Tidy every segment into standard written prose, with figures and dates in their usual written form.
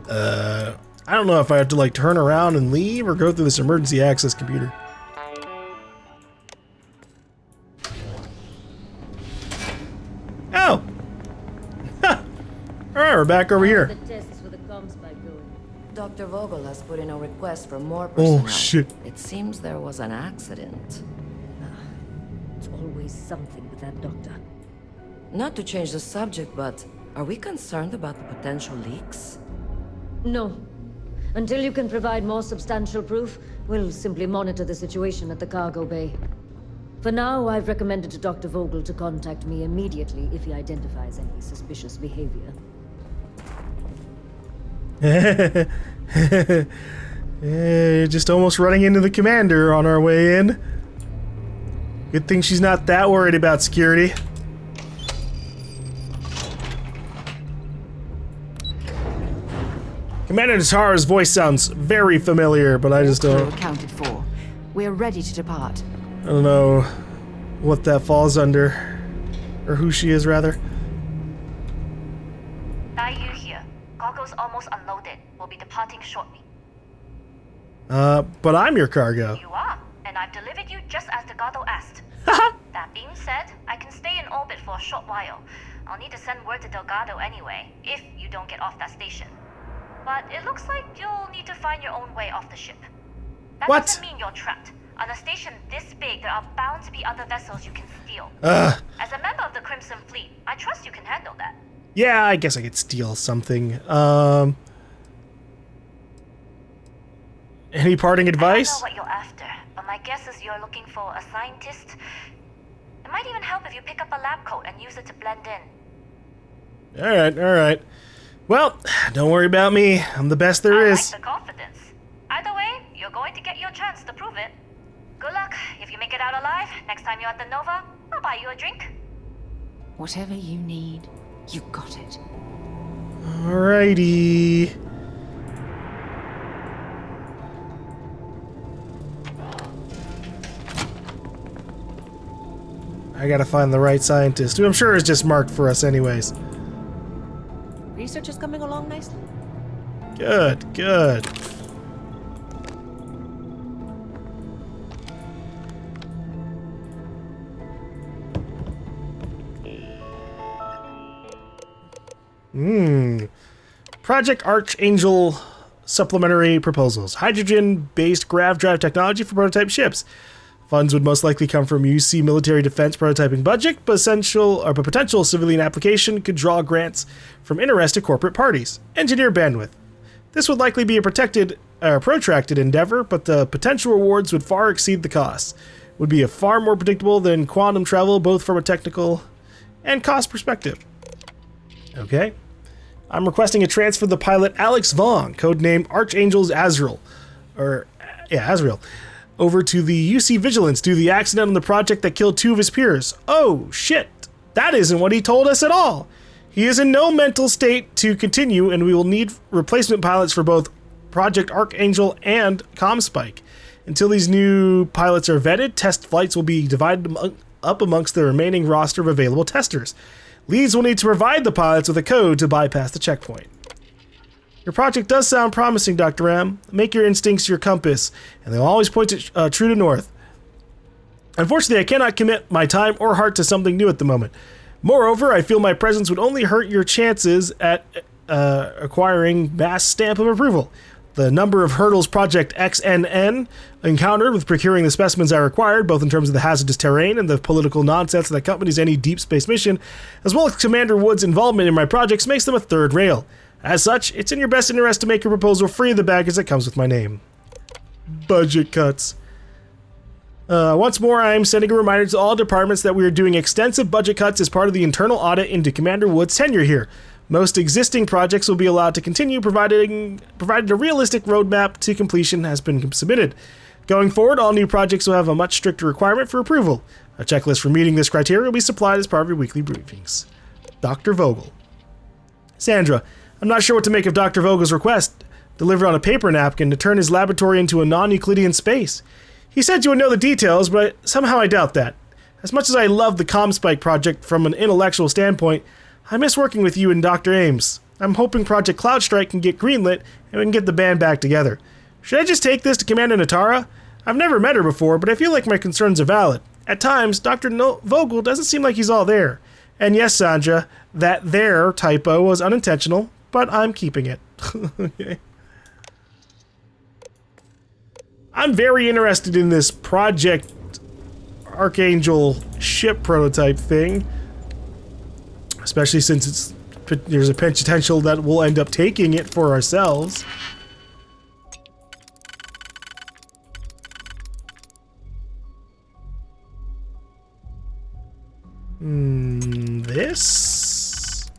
I don't know if I have to like turn around and leave or go through this emergency access computer. Oh! Ha! Alright, we're back over here. Dr. Vogel has put in a request for more personnel. Oh, shit. It seems there was an accident. It's always something with that doctor. Not to change the subject, but are we concerned about the potential leaks? No. Until you can provide more substantial proof, we'll simply monitor the situation at the cargo bay. For now, I've recommended to Dr. Vogel to contact me immediately if he identifies any suspicious behavior. Just almost running into the commander on our way in. Good thing she's not that worried about security. Commander Natara's voice sounds very familiar, but I just don't... Accounted for. We're ready to depart. I don't know what that falls under. Or who she is, rather. Dayu here. Cargo's almost unloaded. We'll be departing shortly. But I'm your cargo. You are, and I've delivered you just as Delgado asked. That being said, I can stay in orbit for a short while. I'll need to send word to Delgado anyway, if you don't get off that station. But it looks like you'll need to find your own way off the ship. That doesn't mean you're trapped. On a station this big, there are bound to be other vessels you can steal. As a member of the Crimson Fleet, I trust you can handle that. Yeah, I guess I could steal something. Any parting advice? I don't know what you're after, but my guess is you're looking for a scientist. It might even help if you pick up a lab coat and use it to blend in. Alright. Well, don't worry about me. I'm the best there is. I like the confidence. Either way, you're going to get your chance to prove it. Good luck. If you make it out alive, next time you're at the Nova, I'll buy you a drink. Whatever you need, you got it. Alrighty. I gotta find the right scientist, who I'm sure is just marked for us anyways. Research is coming along nicely. Good. Project Archangel supplementary proposals. Hydrogen-based grav drive technology for prototype ships. Funds would most likely come from UC military defense prototyping budget, but potential civilian application could draw grants from interested corporate parties. Engineer bandwidth. This would likely be a protracted endeavor, but the potential rewards would far exceed the costs. Would be far more predictable than quantum travel, both from a technical and cost perspective. Okay. I'm requesting a transfer of the pilot Alex Vaughn, codenamed Archangel's Azrael. Azrael. Over to the UC Vigilance due to the accident on the project that killed 2 of his peers. Oh, shit. That isn't what he told us at all. He is in no mental state to continue, and we will need replacement pilots for both Project Archangel and ComSpike. Until these new pilots are vetted, test flights will be divided up amongst the remaining roster of available testers. Leads will need to provide the pilots with a code to bypass the checkpoint. Your project does sound promising, Dr. M. Make your instincts your compass, and they'll always point to true to north. Unfortunately, I cannot commit my time or heart to something new at the moment. Moreover, I feel my presence would only hurt your chances at acquiring mass stamp of approval. The number of hurdles Project XNN encountered with procuring the specimens I required, both in terms of the hazardous terrain and the political nonsense that accompanies any deep space mission, as well as Commander Wood's involvement in my projects, makes them a third rail. As such, it's in your best interest to make your proposal free of the baggage that comes with my name. Budget cuts. Once more, I am sending a reminder to all departments that we are doing extensive budget cuts as part of the internal audit into Commander Wood's tenure here. Most existing projects will be allowed to continue provided a realistic roadmap to completion has been submitted. Going forward, all new projects will have a much stricter requirement for approval. A checklist for meeting this criteria will be supplied as part of your weekly briefings. Dr. Vogel. Sandra, I'm not sure what to make of Dr. Vogel's request, delivered on a paper napkin, to turn his laboratory into a non-Euclidean space. He said you would know the details, but somehow I doubt that. As much as I love the ComSpike project from an intellectual standpoint, I miss working with you and Dr. Ames. I'm hoping Project Cloudstrike can get greenlit and we can get the band back together. Should I just take this to Commander Natara? I've never met her before, but I feel like my concerns are valid. At times, Dr. Vogel doesn't seem like he's all there. And yes, Sandra, that there typo was unintentional, but I'm keeping it. Okay. I'm very interested in this Project Archangel ship prototype thing, especially since there's a potential that we'll end up taking it for ourselves. This?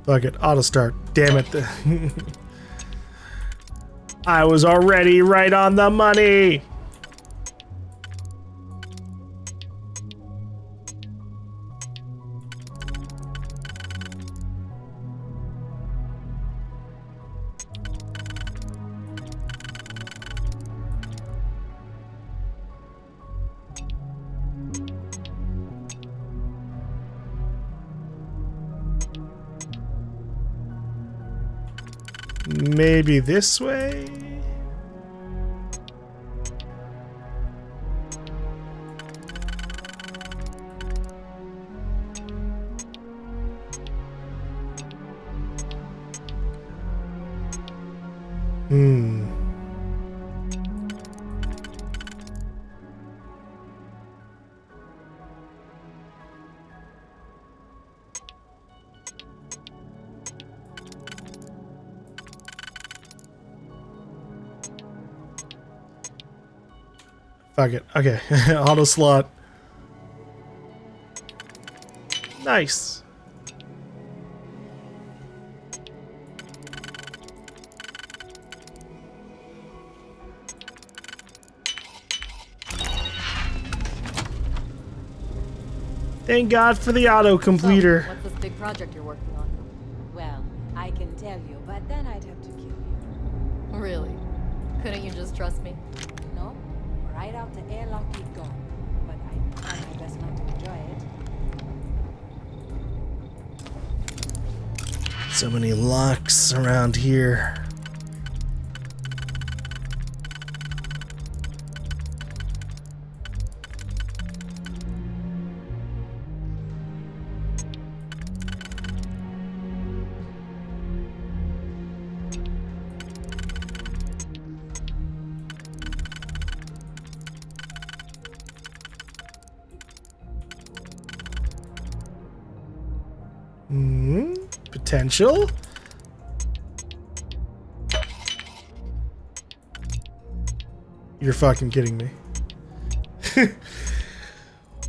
Fuck it, auto start. Damn it. I was already right on the money. Maybe this way? Fuck it. Okay. Auto slot. Nice. Thank God for the auto completer. So, what's this big project you're working on? Well, I can tell you, but then I'd have to kill you. Really? Couldn't you just trust me? No? Right out the airlock we go. But I try my best not to enjoy it. So many locks around here. Potential? You're fucking kidding me.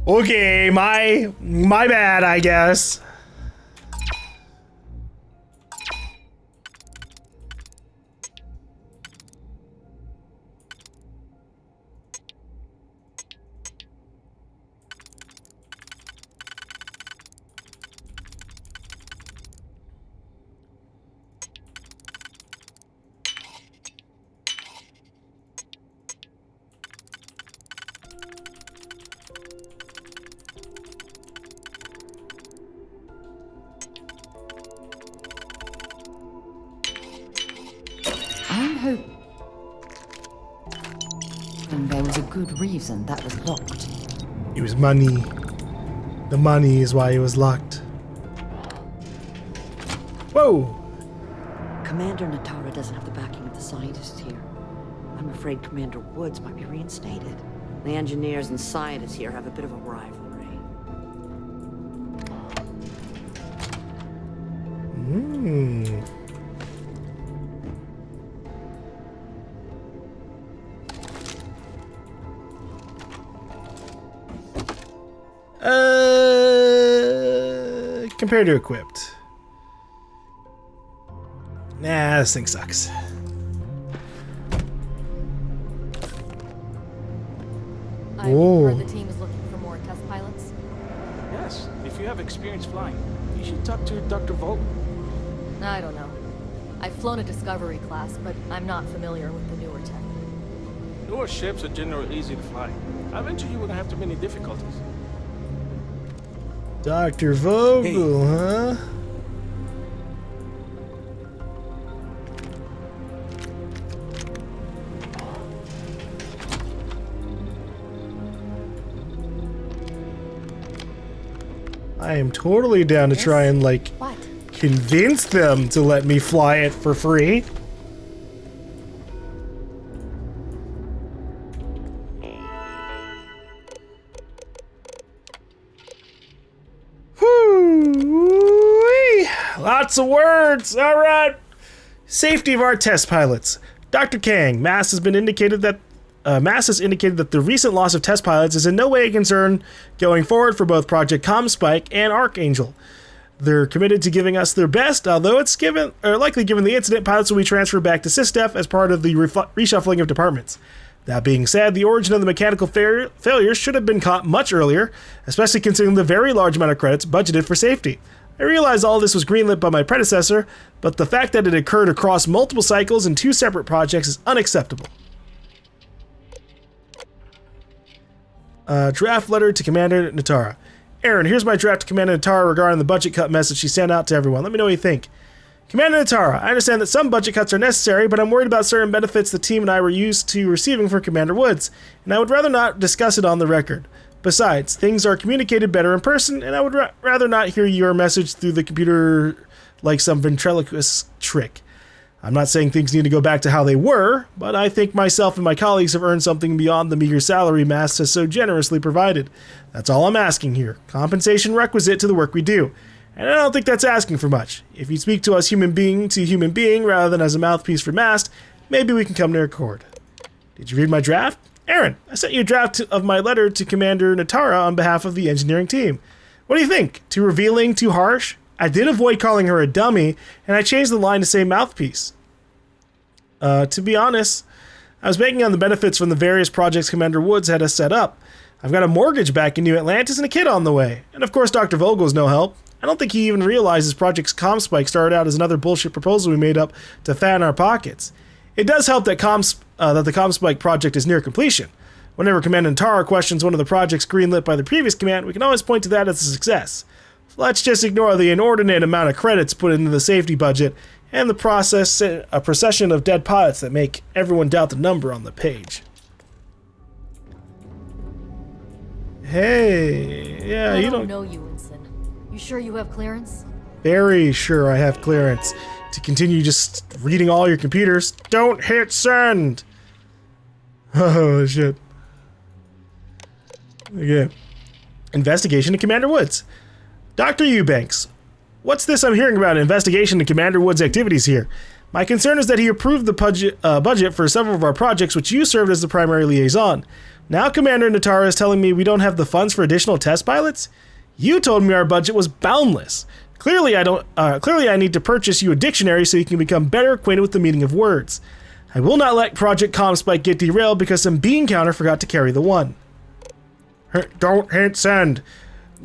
Okay, my bad, I guess. And there was a good reason that was locked. It was money. The money is why it was locked. Whoa! Commander Natara doesn't have the backing of the scientists here. I'm afraid Commander Woods might be reinstated. The engineers and scientists here have a bit of a rivalry. Compared to equipped. Nah, this thing sucks. I've heard the team is looking for more test pilots. Yes, if if you have experience flying, you should talk to Dr. Vogel. I don't know. I've flown a Discovery class, but I'm not familiar with the newer tech. Newer ships are generally easy to fly. I venture you wouldn't have too many difficulties. Dr. Vogel, huh? I am totally down to try and, like, What? convince them to let me fly it for free. Whoo-wee. Lots of words. All right. Safety of our test pilots. Dr. Kang, Mass has indicated that the recent loss of test pilots is in no way a concern going forward for both Project Comspike and Archangel. They're committed to giving us their best, although it's likely given the incident, pilots will be transferred back to SysDef as part of the reshuffling of departments. That being said, the origin of the mechanical failures should have been caught much earlier, especially considering the very large amount of credits budgeted for safety. I realize all this was greenlit by my predecessor, but the fact that it occurred across multiple cycles and 2 separate projects is unacceptable. Draft letter to Commander Natara. Aaron, here's my draft to Commander Natara regarding the budget cut message she sent out to everyone. Let me know what you think. Commander Natara, I understand that some budget cuts are necessary, but I'm worried about certain benefits the team and I were used to receiving from Commander Woods, and I would rather not discuss it on the record. Besides, things are communicated better in person, and I would rather not hear your message through the computer like some ventriloquist trick. I'm not saying things need to go back to how they were, but I think myself and my colleagues have earned something beyond the meager salary Mass has so generously provided. That's all I'm asking here. Compensation requisite to the work we do. And I don't think that's asking for much. If you speak to us human being to human being rather than as a mouthpiece for Mast, maybe we can come to accord. Did you read my draft? Aaron, I sent you a draft of my letter to Commander Natara on behalf of the engineering team. What do you think? Too revealing? Too harsh? I did avoid calling her a dummy, and I changed the line to say mouthpiece. To be honest, I was banking on the benefits from the various projects Commander Woods had us set up. I've got a mortgage back in New Atlantis and a kid on the way. And of course Dr. Vogel's no help. I don't think he even realizes Project Comspike started out as another bullshit proposal we made up to fatten our pockets. It does help that the Comspike project is near completion. Whenever Commander Natara questions one of the projects greenlit by the previous command, we can always point to that as a success. So let's just ignore the inordinate amount of credits put into the safety budget and the procession of dead pilots that make everyone doubt the number on the page. Hey, yeah, I you don't don't know you, Winston. You sure you have clearance? Very sure I have clearance to continue just reading all your computers. Don't hit send! Oh, shit. Okay. Investigation to Commander Woods. Dr. Eubanks, what's this I'm hearing about an investigation to Commander Woods' activities here? My concern is that he approved the budget for several of our projects, which you served as the primary liaison. Now Commander Natara is telling me we don't have the funds for additional test pilots? You told me our budget was boundless. Clearly I need to purchase you a dictionary so you can become better acquainted with the meaning of words. I will not let Project Comspike get derailed because some bean counter forgot to carry the 1. Don't hit send.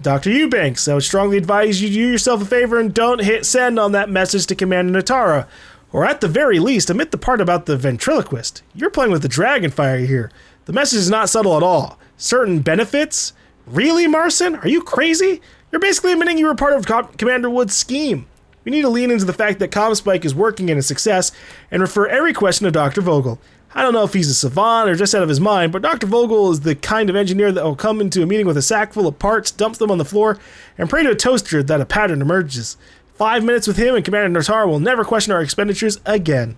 Dr. Eubanks, I would strongly advise you to do yourself a favor and don't hit send on that message to Commander Natara. Or at the very least, omit the part about the ventriloquist. You're playing with the dragonfire here. The message is not subtle at all. Certain benefits? Really, Marson? Are you crazy? You're basically admitting you were part of Commander Wood's scheme. We need to lean into the fact that Comspike is working and a success and refer every question to Dr. Vogel. I don't know if he's a savant or just out of his mind, but Dr. Vogel is the kind of engineer that will come into a meeting with a sack full of parts, dump them on the floor, and pray to a toaster that a pattern emerges. 5 minutes with him and Commander Natara will never question our expenditures again.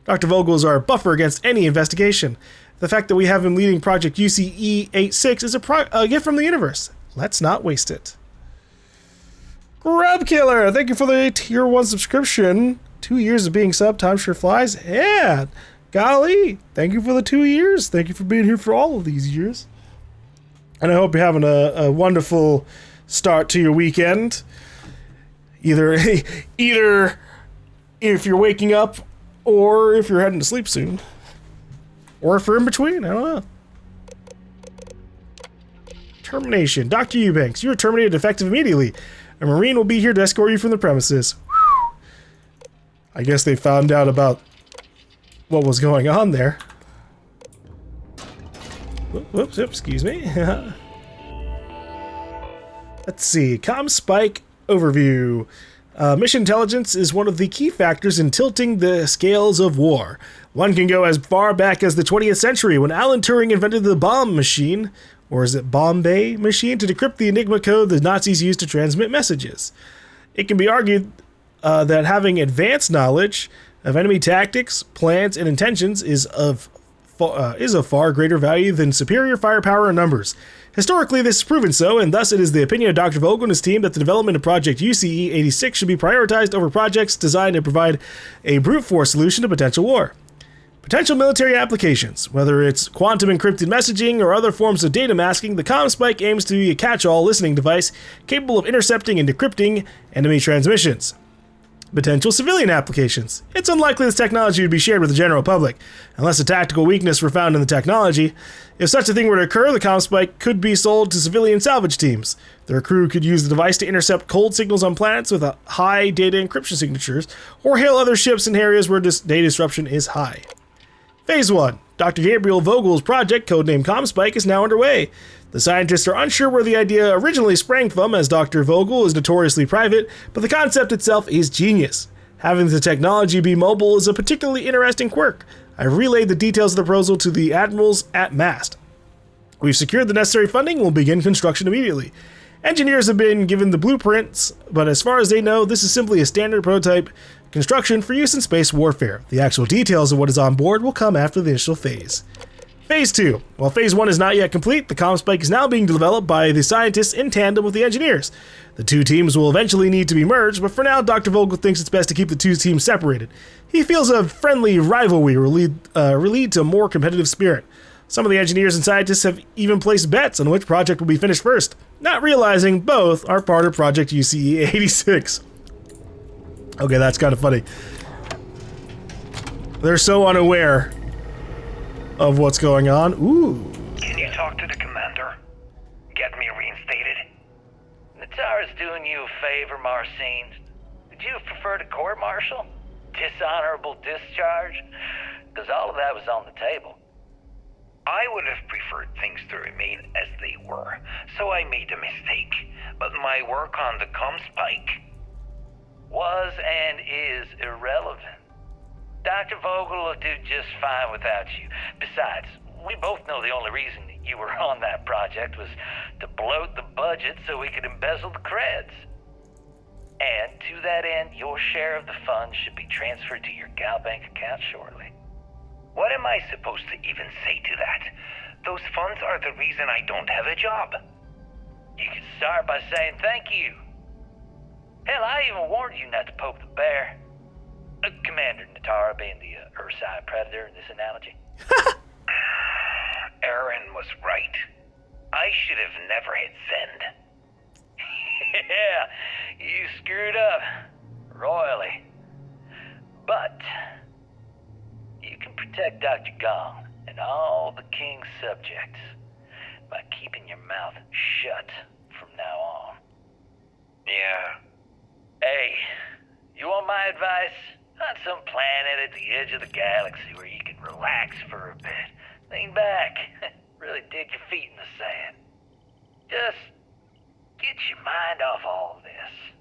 Dr. Vogel is our buffer against any investigation. The fact that we have him leading Project UCE-86 is a gift from the universe. Let's not waste it. Grub Killer, thank you for the tier 1 subscription. 2 years of being sub, time sure flies. Yeah, golly, thank you for the 2 years. Thank you for being here for all of these years. And I hope you're having a wonderful start to your weekend. Either if you're waking up or if you're heading to sleep soon. Or if you're in between, I don't know. Termination. Dr. Eubanks, you are terminated effective immediately. A Marine will be here to escort you from the premises. Whew. I guess they found out about what was going on there. Whoops, excuse me. Let's see. Comm Spike overview. Mission intelligence is one of the key factors in tilting the scales of war. One can go as far back as the 20th century when Alan Turing invented the bomb machine, or is it Bombay machine, to decrypt the Enigma code the Nazis used to transmit messages. It can be argued that having advanced knowledge of enemy tactics, plans, and intentions is of far greater value than superior firepower and numbers. Historically, this is proven so, and thus it is the opinion of Dr. Vogel and his team that the development of Project UCE-86 should be prioritized over projects designed to provide a brute force solution to potential war. Potential military applications. Whether it's quantum encrypted messaging or other forms of data masking, the CommSpike aims to be a catch-all listening device capable of intercepting and decrypting enemy transmissions. Potential civilian applications. It's unlikely this technology would be shared with the general public, unless a tactical weakness were found in the technology. If such a thing were to occur, the CommSpike could be sold to civilian salvage teams. Their crew could use the device to intercept cold signals on planets with high data encryption signatures, or hail other ships in areas where data disruption is high. Phase 1. Dr. Gabriel Vogel's project, codenamed CommSpike, is now underway. The scientists are unsure where the idea originally sprang from, as Dr. Vogel is notoriously private, but the concept itself is genius. Having the technology be mobile is a particularly interesting quirk. I've relayed the details of the proposal to the admirals at mast. We've secured the necessary funding and will begin construction immediately. Engineers have been given the blueprints, but as far as they know, this is simply a standard prototype construction for use in space warfare. The actual details of what is on board will come after the initial phase. Phase 2. While Phase 1 is not yet complete, the CommSpike is now being developed by the scientists in tandem with the engineers. The two teams will eventually need to be merged, but for now, Dr. Vogel thinks it's best to keep the two teams separated. He feels a friendly rivalry will lead to a more competitive spirit. Some of the engineers and scientists have even placed bets on which project will be finished first, not realizing both are part of Project UCE-86. Okay, that's kind of funny. They're so unaware of what's going on. Ooh. Can you talk to the commander? Get me reinstated? Natara's doing you a favor, Marcine. Would you prefer to court-martial? Dishonorable discharge? Because all of that was on the table. I would have preferred things to remain as they were, so I made a mistake. But my work on the CommSpike was and is irrelevant. Dr. Vogel will do just fine without you. Besides, we both know the only reason you were on that project was to bloat the budget so we could embezzle the creds. And to that end, your share of the funds should be transferred to your GaLm bank account shortly. What am I supposed to even say to that? Those funds are the reason I don't have a job. You can start by saying thank you. Hell, I even warned you not to poke the bear. Commander Natara being the Ursine predator in this analogy. Aaron was right. I should have never hit send. Yeah, you screwed up. Royally. But you can protect Dr. GaLm and all the King's subjects by keeping your mouth shut from now on. Yeah. Hey, you want my advice? On some planet at the edge of the galaxy where you can relax for a bit. Lean back. Really dig your feet in the sand. Just get your mind off all this.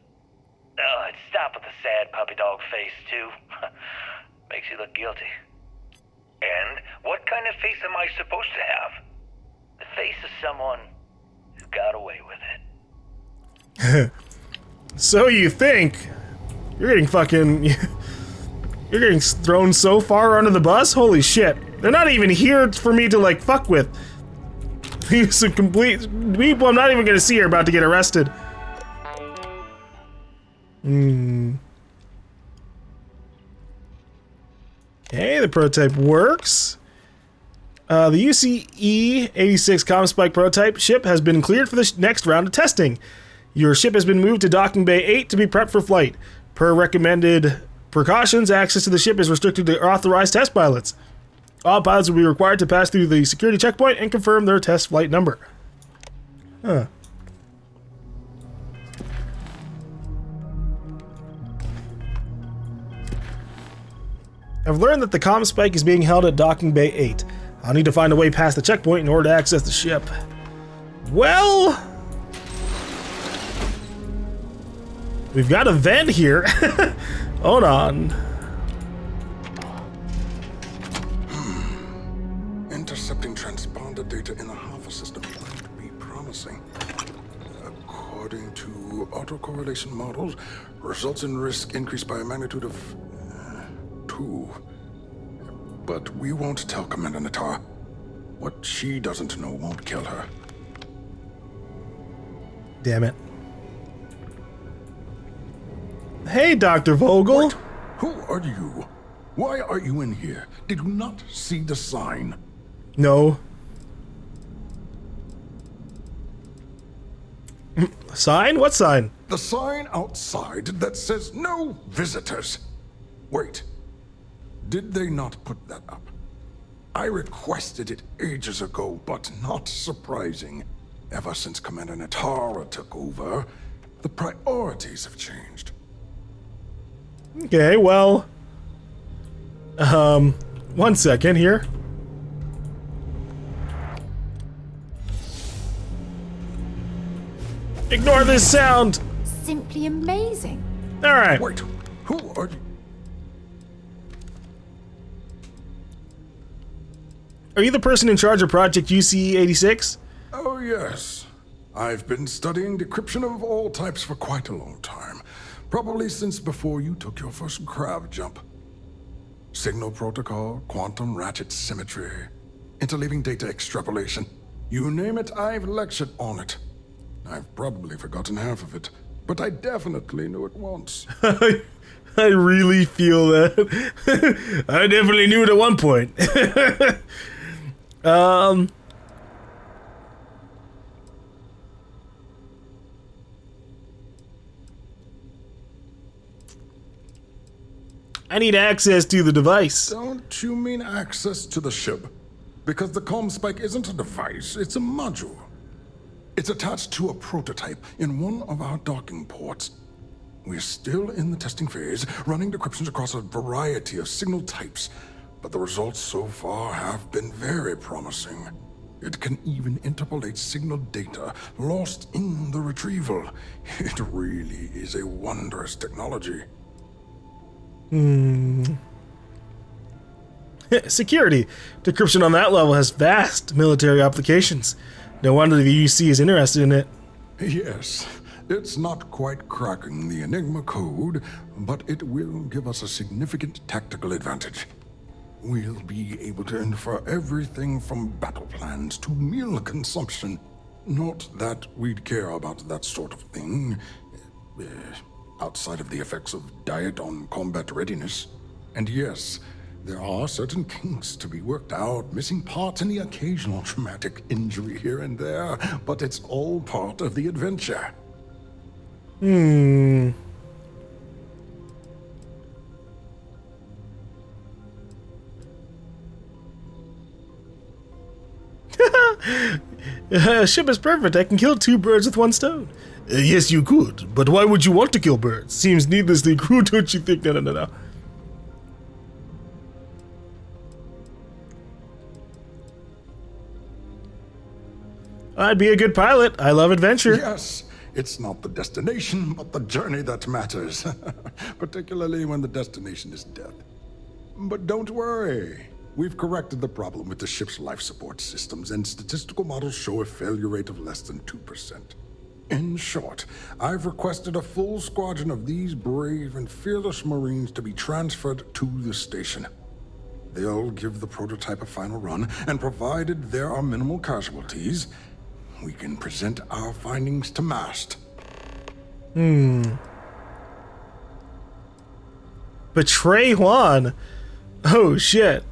Oh, and stop with the sad puppy dog face, too. Makes you look guilty. And what kind of face am I supposed to have? The face of someone who got away with it. So you think you're getting fucking... You're getting thrown so far under the bus? Holy shit. They're not even here for me to, like, fuck with. These are complete people I'm not even gonna see are about to get arrested. Okay, the prototype works. The UCE-86 CommSpike prototype ship has been cleared for the next round of testing. Your ship has been moved to Docking Bay 8 to be prepped for flight. Per recommended precautions, access to the ship is restricted to authorized test pilots. All pilots will be required to pass through the security checkpoint and confirm their test flight number. Huh. I've learned that the comm spike is being held at Docking Bay 8. I'll need to find a way past the checkpoint in order to access the ship. Well, we've got a vent here. Hold on. Intercepting transponder data in the Alpha system might be promising. According to autocorrelation models, results in risk increased by a magnitude of 2. But we won't tell Commander Natar. What she doesn't know won't kill her. Damn it. Hey, Dr. Vogel. Wait, who are you? Why are you in here? Did you not see the sign? No. Sign? What sign? The sign outside that says no visitors. Wait, did they not put that up? I requested it ages ago, but not surprising. Ever since Commander Natara took over, the priorities have changed. Okay, well... 1 second here. Ignore this sound! Simply amazing. Alright. Wait, who are you? Are you the person in charge of Project UC-86? Oh, yes. I've been studying decryption of all types for quite a long time. Probably since before you took your first grav jump. Signal protocol, quantum ratchet symmetry, interleaving data extrapolation. You name it, I've lectured on it. I've probably forgotten half of it, but I definitely knew it once. I really feel that. I definitely knew it at one point. I need access to the device. Don't you mean access to the ship? Because the comm spike isn't a device, it's a module. It's attached to a prototype in one of our docking ports. We're still in the testing phase, running decryptions across a variety of signal types, but the results so far have been very promising. It can even interpolate signal data lost in the retrieval. It really is a wondrous technology. Security. Decryption on that level has vast military applications. No wonder the UC is interested in it. Yes, it's not quite cracking the Enigma code, but it will give us a significant tactical advantage. We'll be able to infer everything from battle plans to meal consumption. Not that we'd care about that sort of thing, outside of the effects of diet on combat readiness. And yes, there are certain kinks to be worked out, missing parts and the occasional traumatic injury here and there, but it's all part of the adventure. Ship is perfect. I can kill 2 birds with 1 stone. Yes, you could, but why would you want to kill birds? Seems needlessly cruel, don't you think? No. I'd be a good pilot. I love adventure. Yes, it's not the destination, but the journey that matters. Particularly when the destination is death. But don't worry. We've corrected the problem with the ship's life support systems, and statistical models show a failure rate of less than 2%. In short, I've requested a full squadron of these brave and fearless Marines to be transferred to the station. They'll give the prototype a final run, and provided there are minimal casualties, we can present our findings to Mast. Betray Juan. Oh, shit.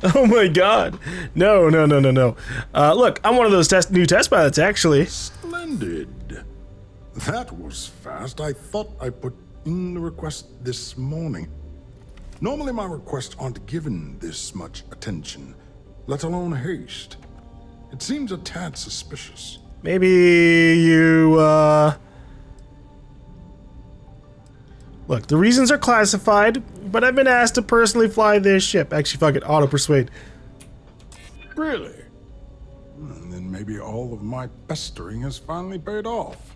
Oh my god. No. Look, I'm one of those new test pilots, actually. Splendid. That was fast. I thought I put in the request this morning. Normally my requests aren't given this much attention, let alone haste. It seems a tad suspicious. Maybe you, Look, the reasons are classified, but I've been asked to personally fly this ship. Actually, fuck it, auto-persuade. Really? And then maybe all of my pestering has finally paid off.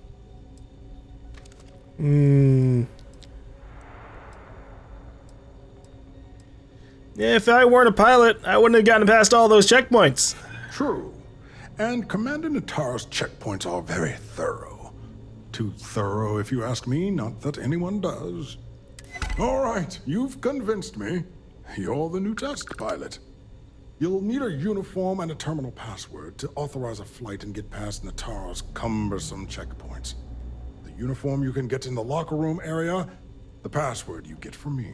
If I weren't a pilot, I wouldn't have gotten past all those checkpoints. True. And Commander Natara's checkpoints are very thorough. Too thorough, if you ask me, not that anyone does. All right, you've convinced me. You're the new test pilot. You'll need a uniform and a terminal password to authorize a flight and get past Natara's cumbersome checkpoints. The uniform you can get in the locker room area, the password you get from me.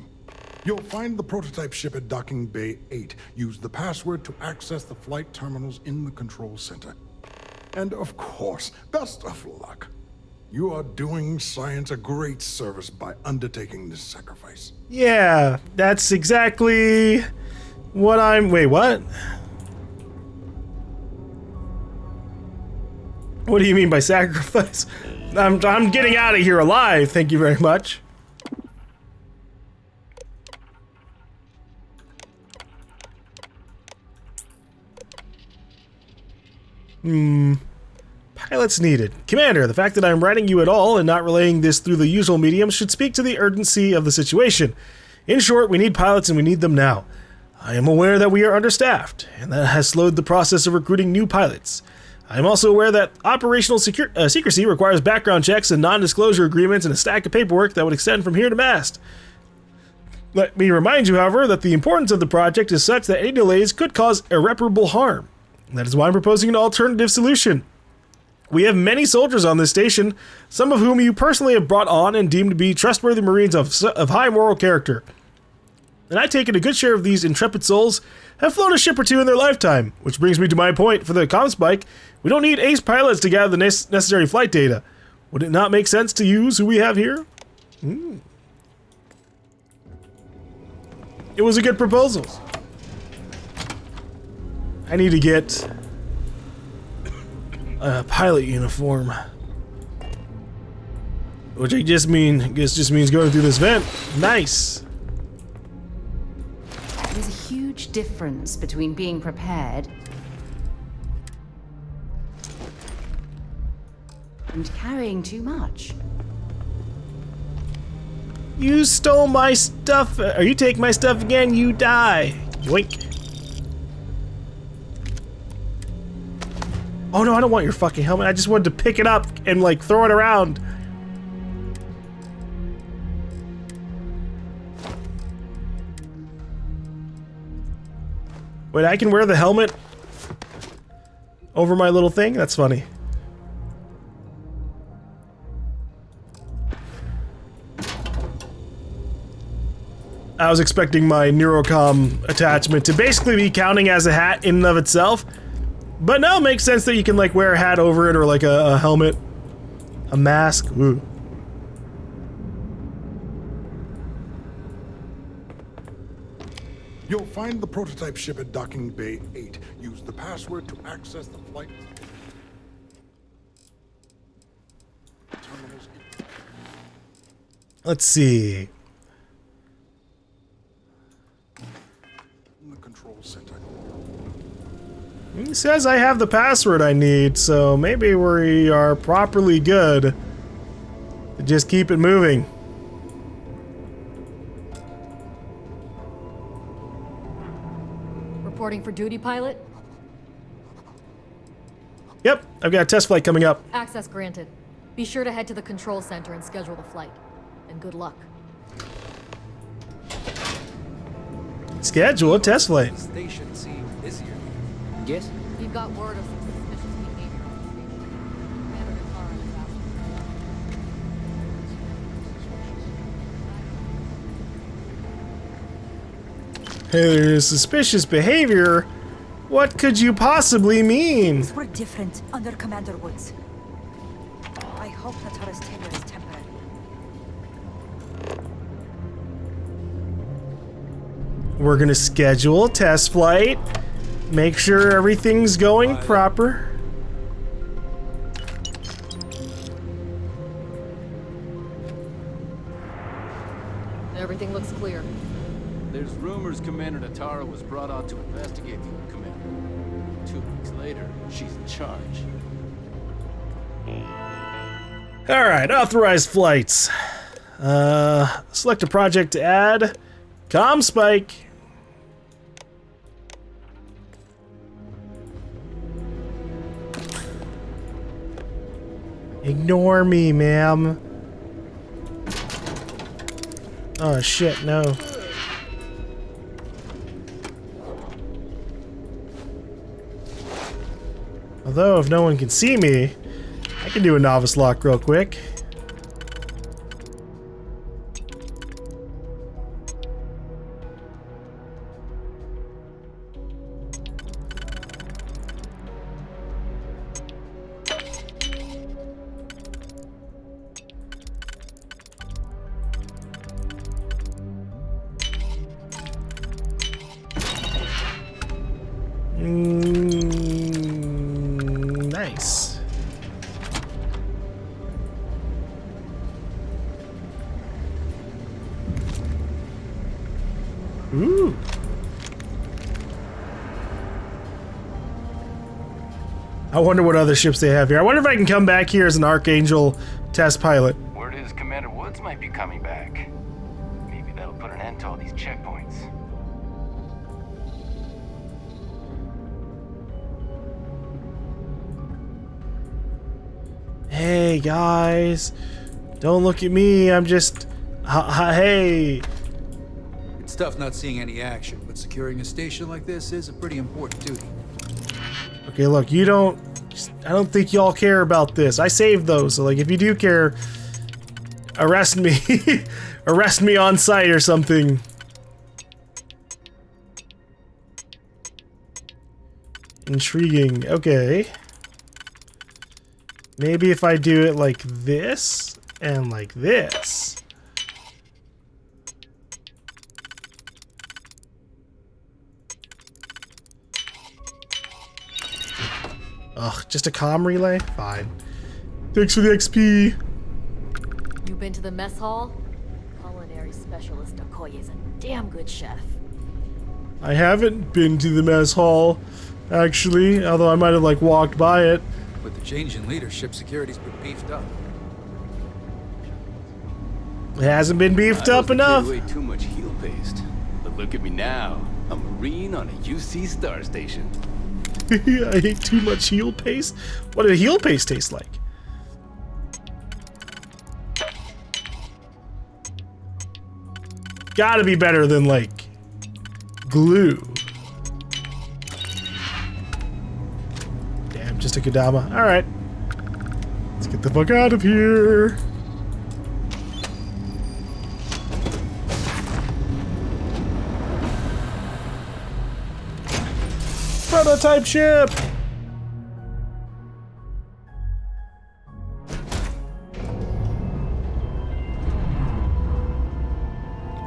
You'll find the prototype ship at Docking Bay 8. Use the password to access the flight terminals in the control center. And of course, best of luck. You are doing science a great service by undertaking this sacrifice. Yeah, that's exactly what I'm... Wait, what? What do you mean by sacrifice? I'm getting out of here alive, thank you very much. Pilots needed. Commander, the fact that I'm writing you at all and not relaying this through the usual mediums should speak to the urgency of the situation. In short, we need pilots and we need them now. I am aware that we are understaffed, and that has slowed the process of recruiting new pilots. I am also aware that operational secrecy requires background checks and non-disclosure agreements and a stack of paperwork that would extend from here to mast. Let me remind you, however, that the importance of the project is such that any delays could cause irreparable harm. That is why I'm proposing an alternative solution. We have many soldiers on this station, some of whom you personally have brought on and deemed to be trustworthy Marines of high moral character. And I take it a good share of these intrepid souls have flown a ship or two in their lifetime, which brings me to my point for the comm spike. We don't need ace pilots to gather the necessary flight data. Would it not make sense to use who we have here? It was a good proposal. I need to get a pilot uniform, which I guess just means going through this vent. Nice. There's a huge difference between being prepared and carrying too much. You stole my stuff. Or you take my stuff again, you die. Yoink. Oh no, I don't want your fucking helmet. I just wanted to pick it up and like throw it around. Wait, I can wear the helmet over my little thing? That's funny. I was expecting my Neurocom attachment to basically be counting as a hat in and of itself. But no, it makes sense that you can like wear a hat over it or like a helmet, a mask. Ooh. You'll find the prototype ship at Docking Bay 8. Use the password to access the flight terminals. Let's see. In the control center. He says I have the password I need, so maybe we are properly good to just keep it moving. Reporting for duty, pilot. Yep, I've got a test flight coming up. Access granted. Be sure to head to the control center and schedule the flight. And good luck. Schedule a test flight. Station seemed busier. Yes? We've got word of some suspicious behavior on the station. Commander Natara has asked. Hey, there's suspicious behavior. What could you possibly mean? Things were different under Commander Woods. I hope Natara's tenure is temporary. We're gonna schedule a test flight. make sure everything's going proper. Everything looks clear. There's rumors Commander Natara was brought out to investigate the Commander. 2 weeks later, she's in charge. Alright, authorized flights. Select a project to add. GaLm spike. Ignore me, ma'am. Oh shit, no. Although, if no one can see me, I can do a novice lock real quick. Nice. Ooh. I wonder what other ships they have here. I wonder if I can come back here as an Archangel test pilot. Word is Commander Woods might be coming back. Maybe that'll put an end to all these checkpoints. Hey guys, don't look at me. I'm just, hey. It's tough not seeing any action, but securing a station like this is a pretty important duty. Okay, look, I don't think y'all care about this. I saved those, so like if you do care, arrest me. Arrest me on site or something. Intriguing, okay. Maybe if I do it like this and like this. Ugh, just a comm relay? Fine. Thanks for the XP. You been to the mess hall? Culinary specialist Okoye is a damn good chef. I haven't been to the mess hall, actually, although I might have like walked by it. With the change in leadership, security's been beefed up. It hasn't been beefed up enough. I ate too much heel paste. But look at me now. A Marine on a UC star station. I ate too much heel paste? What did heel paste taste like? Gotta be better than like glue. Damn, just a Kodama. Alright. Let's get the fuck out of here. Prototype ship!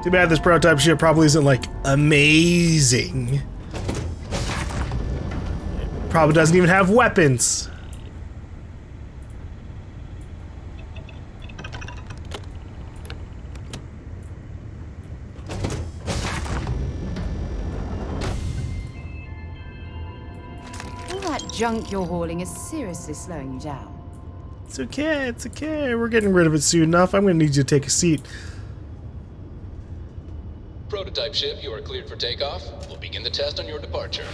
Too bad this prototype ship probably isn't like amazing. It probably doesn't even have weapons. Junk you're hauling is seriously slowing you down. It's okay, it's okay. We're getting rid of it soon enough. I'm gonna need you to take a seat. Prototype ship, you are cleared for takeoff. We'll begin the test on your departure.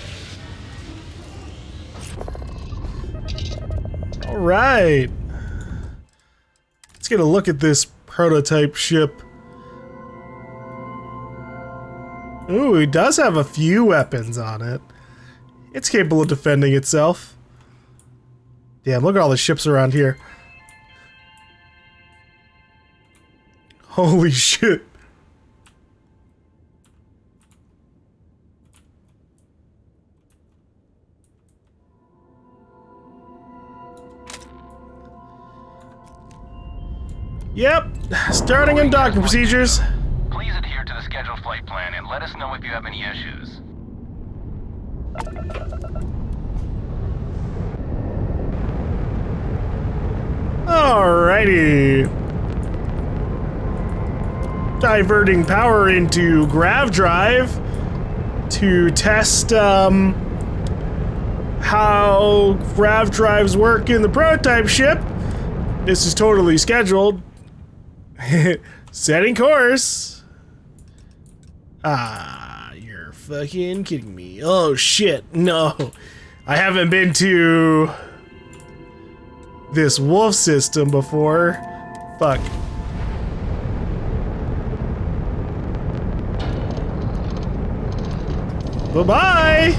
Alright. Let's get a look at this prototype ship. Ooh, it does have a few weapons on it. It's capable of defending itself. Damn, look at all the ships around here. Holy shit. Yep, starting in docking procedures. Please adhere to the scheduled flight plan and let us know if you have any issues. Alrighty. Diverting power into grav drive to test how grav drives work in the prototype ship. This is totally scheduled. Setting course. Ah, you're fucking kidding me. Oh shit, no. I haven't been to this wolf system before. Fuck. Bye-bye!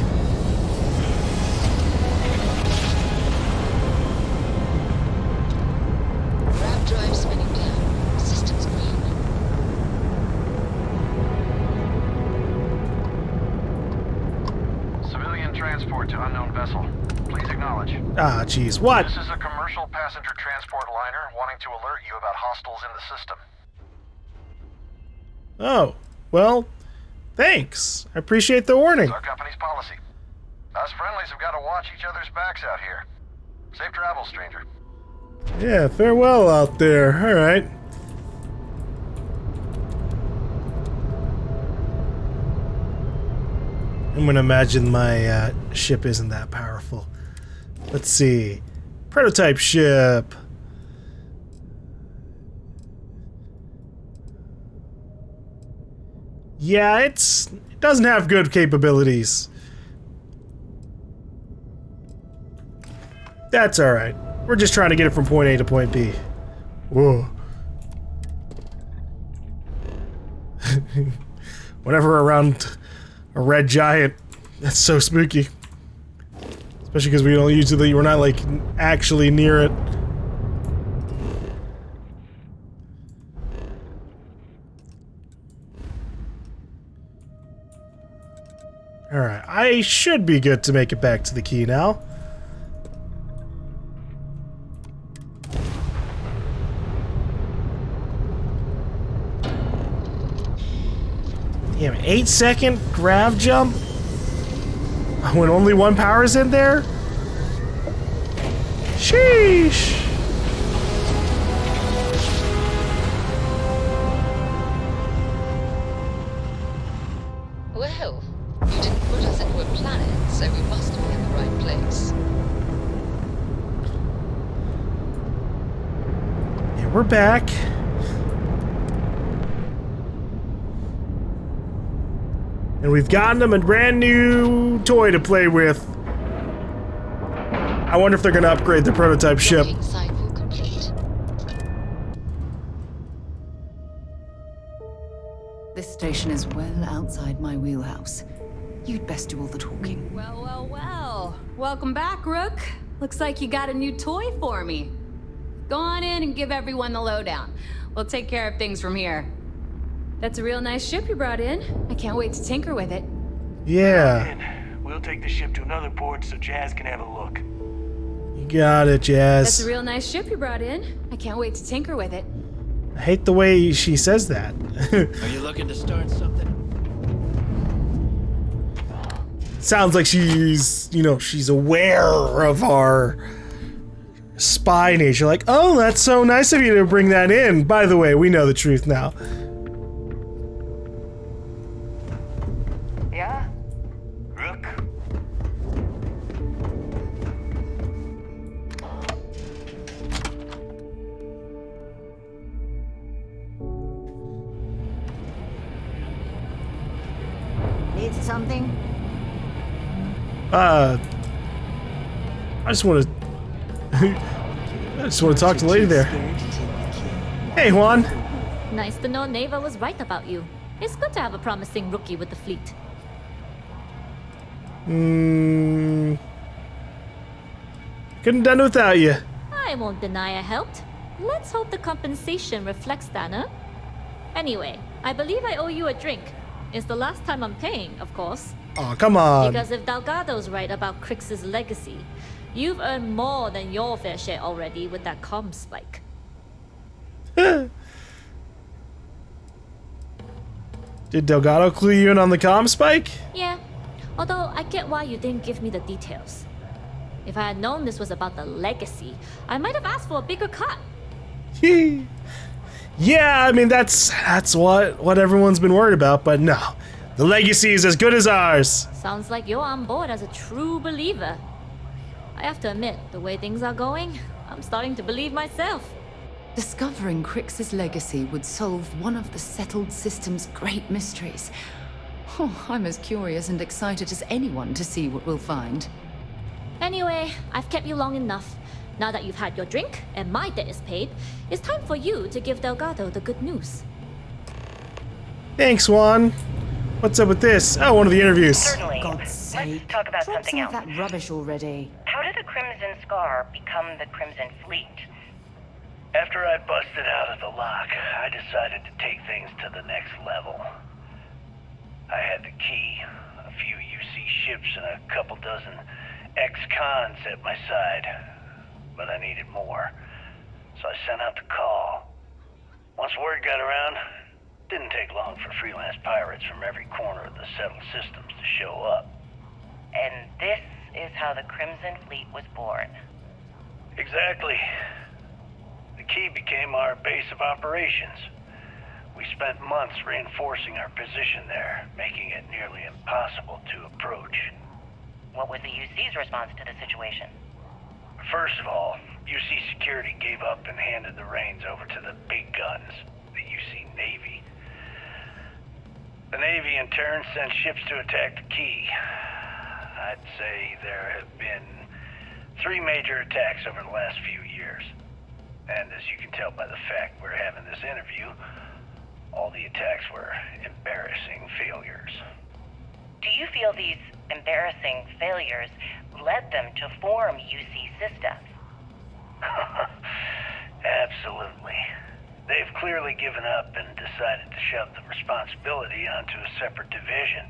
Grav drive spinning down. Systems green. Civilian transport to unknown vessel. Please acknowledge. Ah, jeez, what? This is a commercial passenger transport liner wanting to alert you about hostiles in the system. Oh, well, thanks. I appreciate the warning. It's our company's policy. Us friendlies have got to watch each other's backs out here. Safe travels, stranger. Yeah, farewell out there. Alright. I'm gonna imagine my ship isn't that powerful. Let's see. Prototype ship. Yeah, it doesn't have good capabilities. That's alright. We're just trying to get it from point A to point B. Whoa. Whenever around a red giant, that's so spooky. Especially because we don't usually, we're not like actually near it. Alright, I should be good to make it back to the key now. Damn, 8-second grav jump? When only one power is in there? Sheesh! Well, you didn't put us into a planet, so we must be in the right place. Yeah, we're back. And we've gotten them a brand new toy to play with. I wonder if they're gonna upgrade the prototype ship. Cycle complete. This station is well outside my wheelhouse. You'd best do all the talking. Well, well, well. Welcome back, Rook. Looks like you got a new toy for me. Go on in and give everyone the lowdown. We'll take care of things from here. That's a real nice ship you brought in. I can't wait to tinker with it. Yeah. We'll take the ship to another port so Jazz can have a look. You got it, Jazz. That's a real nice ship you brought in. I can't wait to tinker with it. I hate the way she says that. Are you looking to start something? Sounds like she's, you know, she's aware of our spy nature. Like, oh, that's so nice of you to bring that in. By the way, we know the truth now. Yeah? Rook? Need something? I just want to talk to the lady there. Hey, Juan. Nice to know Neva was right about you. It's good to have a promising rookie with the fleet. Couldn't have done it without you. I won't deny I helped. Let's hope the compensation reflects that, huh? Anyway, I believe I owe you a drink. It's the last time I'm paying, of course. Oh, come on. Because if Delgado's right about Crix's legacy, you've earned more than your fair share already with that comm spike. Did Delgado clue you in on the comm spike? Yeah. Although I get why you didn't give me the details. If I had known this was about the legacy, I might have asked for a bigger cut. Yeah, I mean, that's what everyone's been worried about, but no. The legacy is as good as ours. Sounds like you're on board as a true believer. I have to admit, the way things are going, I'm starting to believe myself. Discovering Crix's legacy would solve one of the settled system's great mysteries. Oh, I'm as curious and excited as anyone to see what we'll find. Anyway, I've kept you long enough. Now that you've had your drink and my debt is paid, it's time for you to give Delgado the good news. Thanks, Juan. What's up with this? Oh, one of the interviews. Certainly. God's Let's talk about Drop something some else. of that rubbish already. How did the Crimson Scar become the Crimson Fleet? After I busted out of the lock, I decided to take things to the next level. I had the key, a few UC ships, and a couple dozen ex-cons at my side. But I needed more, so I sent out the call. Once word got around, it didn't take long for freelance pirates from every corner of the settled systems to show up. And this is how the Crimson Fleet was born. Exactly. The key became our base of operations. We spent months reinforcing our position there, making it nearly impossible to approach. What was the UC's response to the situation? First of all, UC Security gave up and handed the reins over to the big guns, the UC Navy. The Navy, in turn, sent ships to attack the key. I'd say there have been 3 major attacks over the last few years. And as you can tell by the fact we're having this interview, all the attacks were embarrassing failures. Do you feel these embarrassing failures led them to form UC Systems? Absolutely. They've clearly given up and decided to shove the responsibility onto a separate division.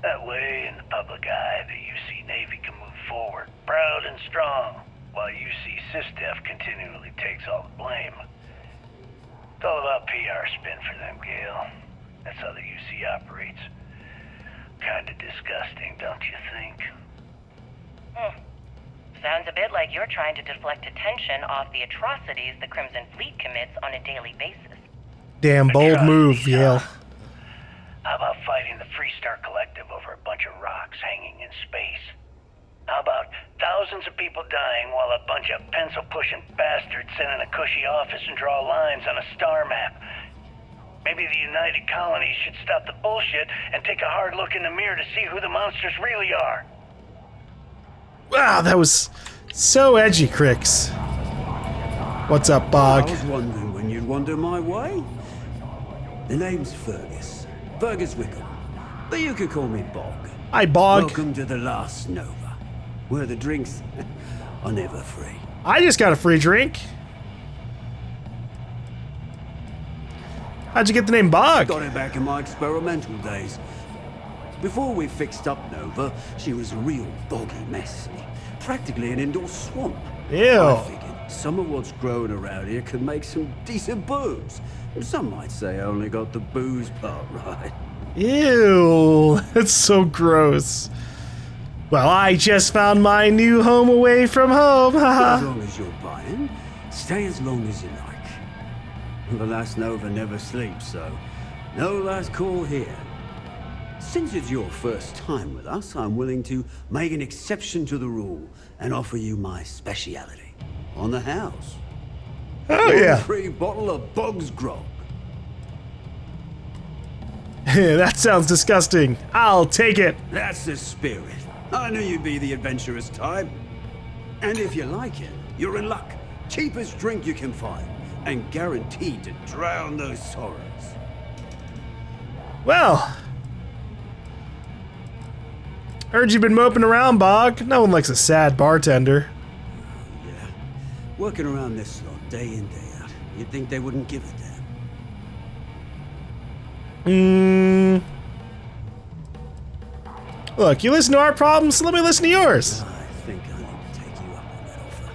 That way, in the public eye, the UC Navy can move forward, proud and strong, while UC SysDef continually takes all the blame. It's all about PR spin for them, Gale. That's how the UC operates. Kinda disgusting, don't you think? Sounds a bit like you're trying to deflect attention off the atrocities the Crimson Fleet commits on a daily basis. Damn bold move, Yale. How about fighting the Freestar Collective over a bunch of rocks hanging in space? How about thousands of people dying while a bunch of pencil-pushing bastards sit in a cushy office and draw lines on a star map? Maybe the United Colonies should stop the bullshit and take a hard look in the mirror to see who the monsters really are. Wow, that was so edgy, Crix. What's up, Bog? I was wondering when you'd wander my way. The name's Fergus Wickham, but you could call me Bog. Hi, Bog. Welcome to the last Nova, where the drinks are never free. I just got a free drink. How'd you get the name Bog? Got it back in my experimental days. Before we fixed up Nova, she was a real boggy mess. Practically an indoor swamp. Ew. I figured some of what's growing around here could make some decent booze. Some might say I only got the booze part right. Ew, that's so gross. Well, I just found my new home away from home, As haha. long as you're buying, stay as long as you like. The last Nova never sleeps, so no last call here. Since it's your first time with us, I'm willing to make an exception to the rule and offer you my speciality on the house. Oh, yeah. Free bottle of Bog's Grog. That sounds disgusting. I'll take it. That's the spirit. I knew you'd be the adventurous type. And if you like it, you're in luck. Cheapest drink you can find, and guaranteed to drown those sorrows. Well, heard you've been moping around, Bog. No one likes a sad bartender. Working around this slot day in, day out, you'd think they wouldn't give a damn. Look, you listen to our problems, so let me listen to yours. I think I need to take you up on that offer.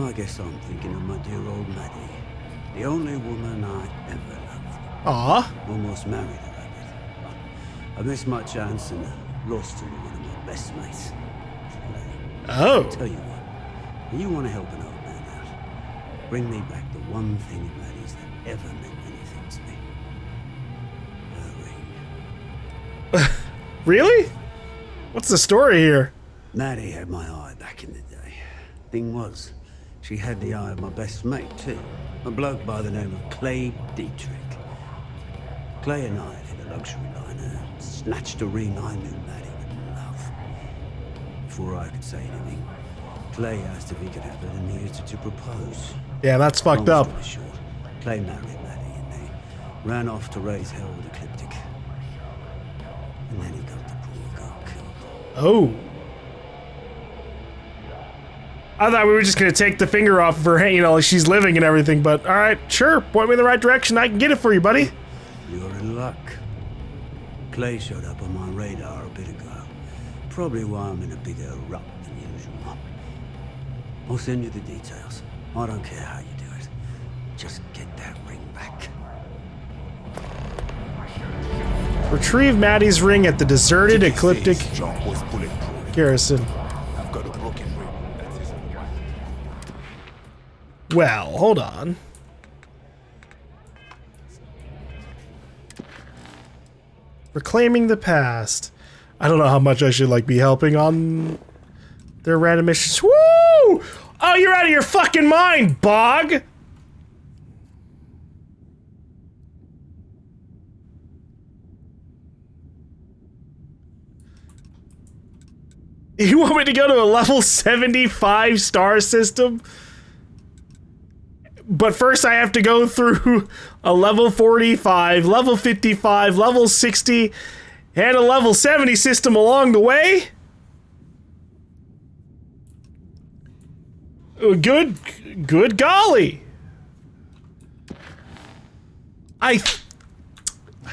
I guess I'm thinking of my dear old Maddie. The only woman I ever loved. Aw. Almost married her, I bet. I missed my chance and lost to one of my best mates. Oh. I'll tell you what, if you want to help an old man out, bring me back the one thing in Maddie's that ever meant anything to me. Her ring. Really? What's the story here? Maddie had my eye back in the day. Thing was, she had the eye of my best mate too, a bloke by the name of Clay Dietrich. Clay and I had hit a luxury liner, snatched a ring I knew Maddie would love. Before I could say anything, Clay asked if he could have it and he used it to propose. Yeah, that's fucked up. Long story short, Clay married Maddie and they ran off to raise hell with Ecliptic. And then he got the poor girl killed. Oh. I thought we were just gonna take the finger off of her, you know, like she's living and everything, but alright, sure, point me in the right direction, I can get it for you, buddy. You're in luck. Clay showed up on my radar a bit ago. Probably why I'm in a bigger rut than usual. I'll send you the details. I don't care how you do it. Just get that ring back. Retrieve Maddie's ring at the deserted Ecliptic garrison. Well, hold on. Reclaiming the past. I don't know how much I should like be helping on their random missions. Woo! Oh, you're out of your fucking mind, Bog! You want me to go to a level 75 star system? But first I have to go through a level 45, level 55, level 60, and a level 70 system along the way? Good golly. I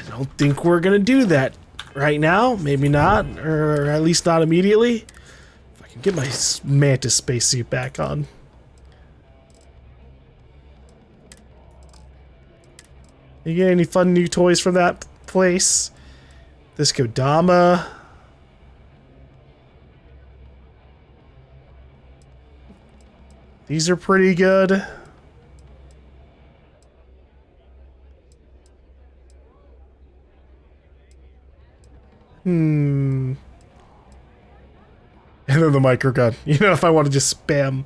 don't think we're gonna do that right now. Maybe not, or at least not immediately. If I can get my Mantis spacesuit back on. You get any fun new toys from that place? This Kodama. These are pretty good. And then the microgun. You know, if I want to just spam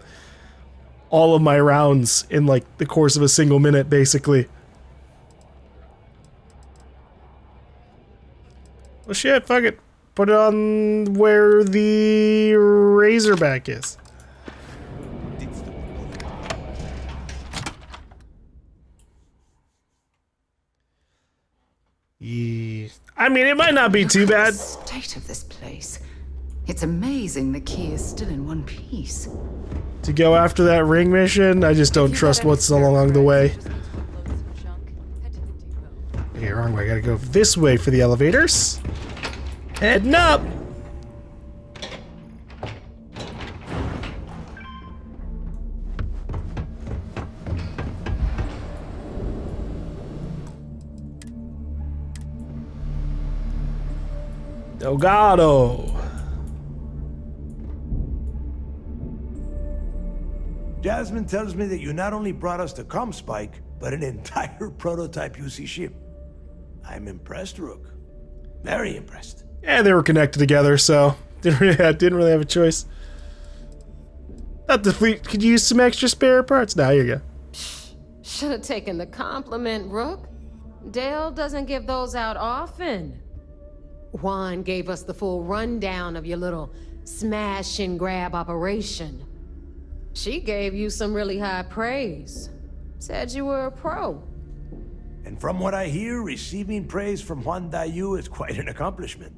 all of my rounds in like the course of a single minute, basically. Well, shit, fuck it. Put it on where the Razorback is. Yeah. I mean, it might not be too bad. The state of this place. It's amazing the key is still in one piece. To go after that ring mission, I just don't trust what's along the way. Okay, wrong way. I gotta go this way for the elevators. Heading up! Delgado! Jasmine tells me that you not only brought us the Comspike, but an entire prototype UC ship. I'm impressed, Rook. Very impressed. Yeah, they were connected together, so didn't really have a choice. Thought the fleet could use some extra spare parts. Now you go. Should have taken the compliment, Rook. Dale doesn't give those out often. Juan gave us the full rundown of your little smash and grab operation. She gave you some really high praise. Said you were a pro. And from what I hear, receiving praise from Juan Dayu is quite an accomplishment.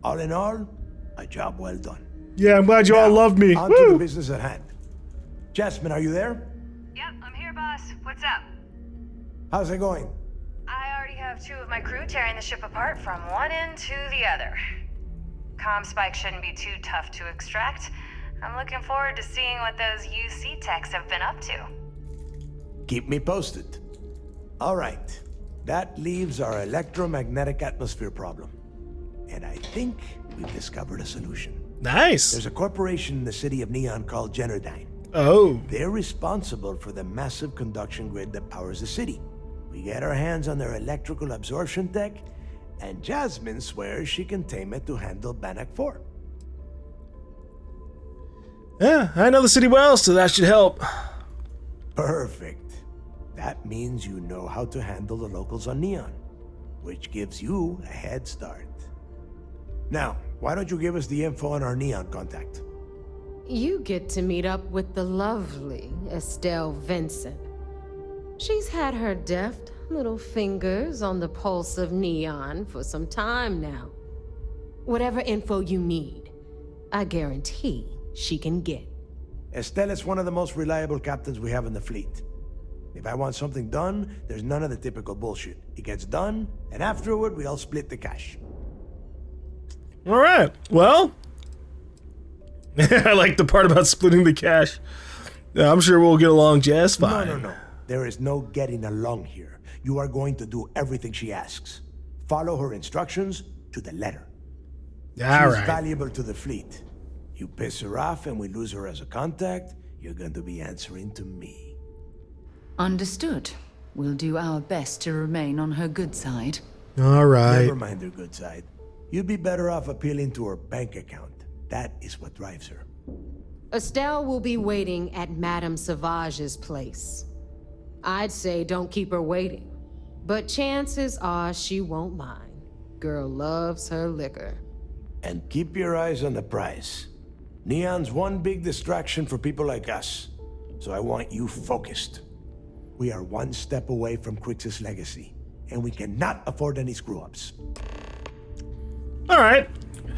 All in all, a job well done. Yeah, I'm glad you all love me. On to the business at hand. Jasmine, are you there? Yep, I'm here, boss. What's up? How's it going? I already have 2 of my crew tearing the ship apart from one end to the other. Comspike shouldn't be too tough to extract. I'm looking forward to seeing what those UC techs have been up to. Keep me posted. All right. That leaves our electromagnetic atmosphere problem. And I think we've discovered a solution. Nice. There's a corporation in the city of Neon called Generdyne. Oh. They're responsible for the massive conduction grid that powers the city. We get our hands on their electrical absorption tech, and Jasmine swears she can tame it to handle Bannock 4. Yeah, I know the city well, so that should help. Perfect. That means you know how to handle the locals on Neon, which gives you a head start. Now, why don't you give us the info on our Neon contact? You get to meet up with the lovely Estelle Vincent. She's had her deft little fingers on the pulse of Neon for some time now. Whatever info you need, I guarantee she can get. Estelle is one of the most reliable captains we have in the fleet. If I want something done, there's none of the typical bullshit. It gets done, and afterward, we all split the cash. All right. Well, I like the part about splitting the cash. Yeah, I'm sure we'll get along just fine. No. There is no getting along here. You are going to do everything she asks. Follow her instructions to the letter. She's valuable to the fleet. You piss her off and we lose her as a contact, you're going to be answering to me. Understood. We'll do our best to remain on her good side. All right. Never mind her good side. You'd be better off appealing to her bank account. That is what drives her. Estelle will be waiting at Madame Sauvage's place. I'd say don't keep her waiting, but chances are she won't mind. Girl loves her liquor. And keep your eyes on the prize. Neon's one big distraction for people like us, so I want you focused. We are one step away from Crix's legacy, and we cannot afford any screw-ups. All right.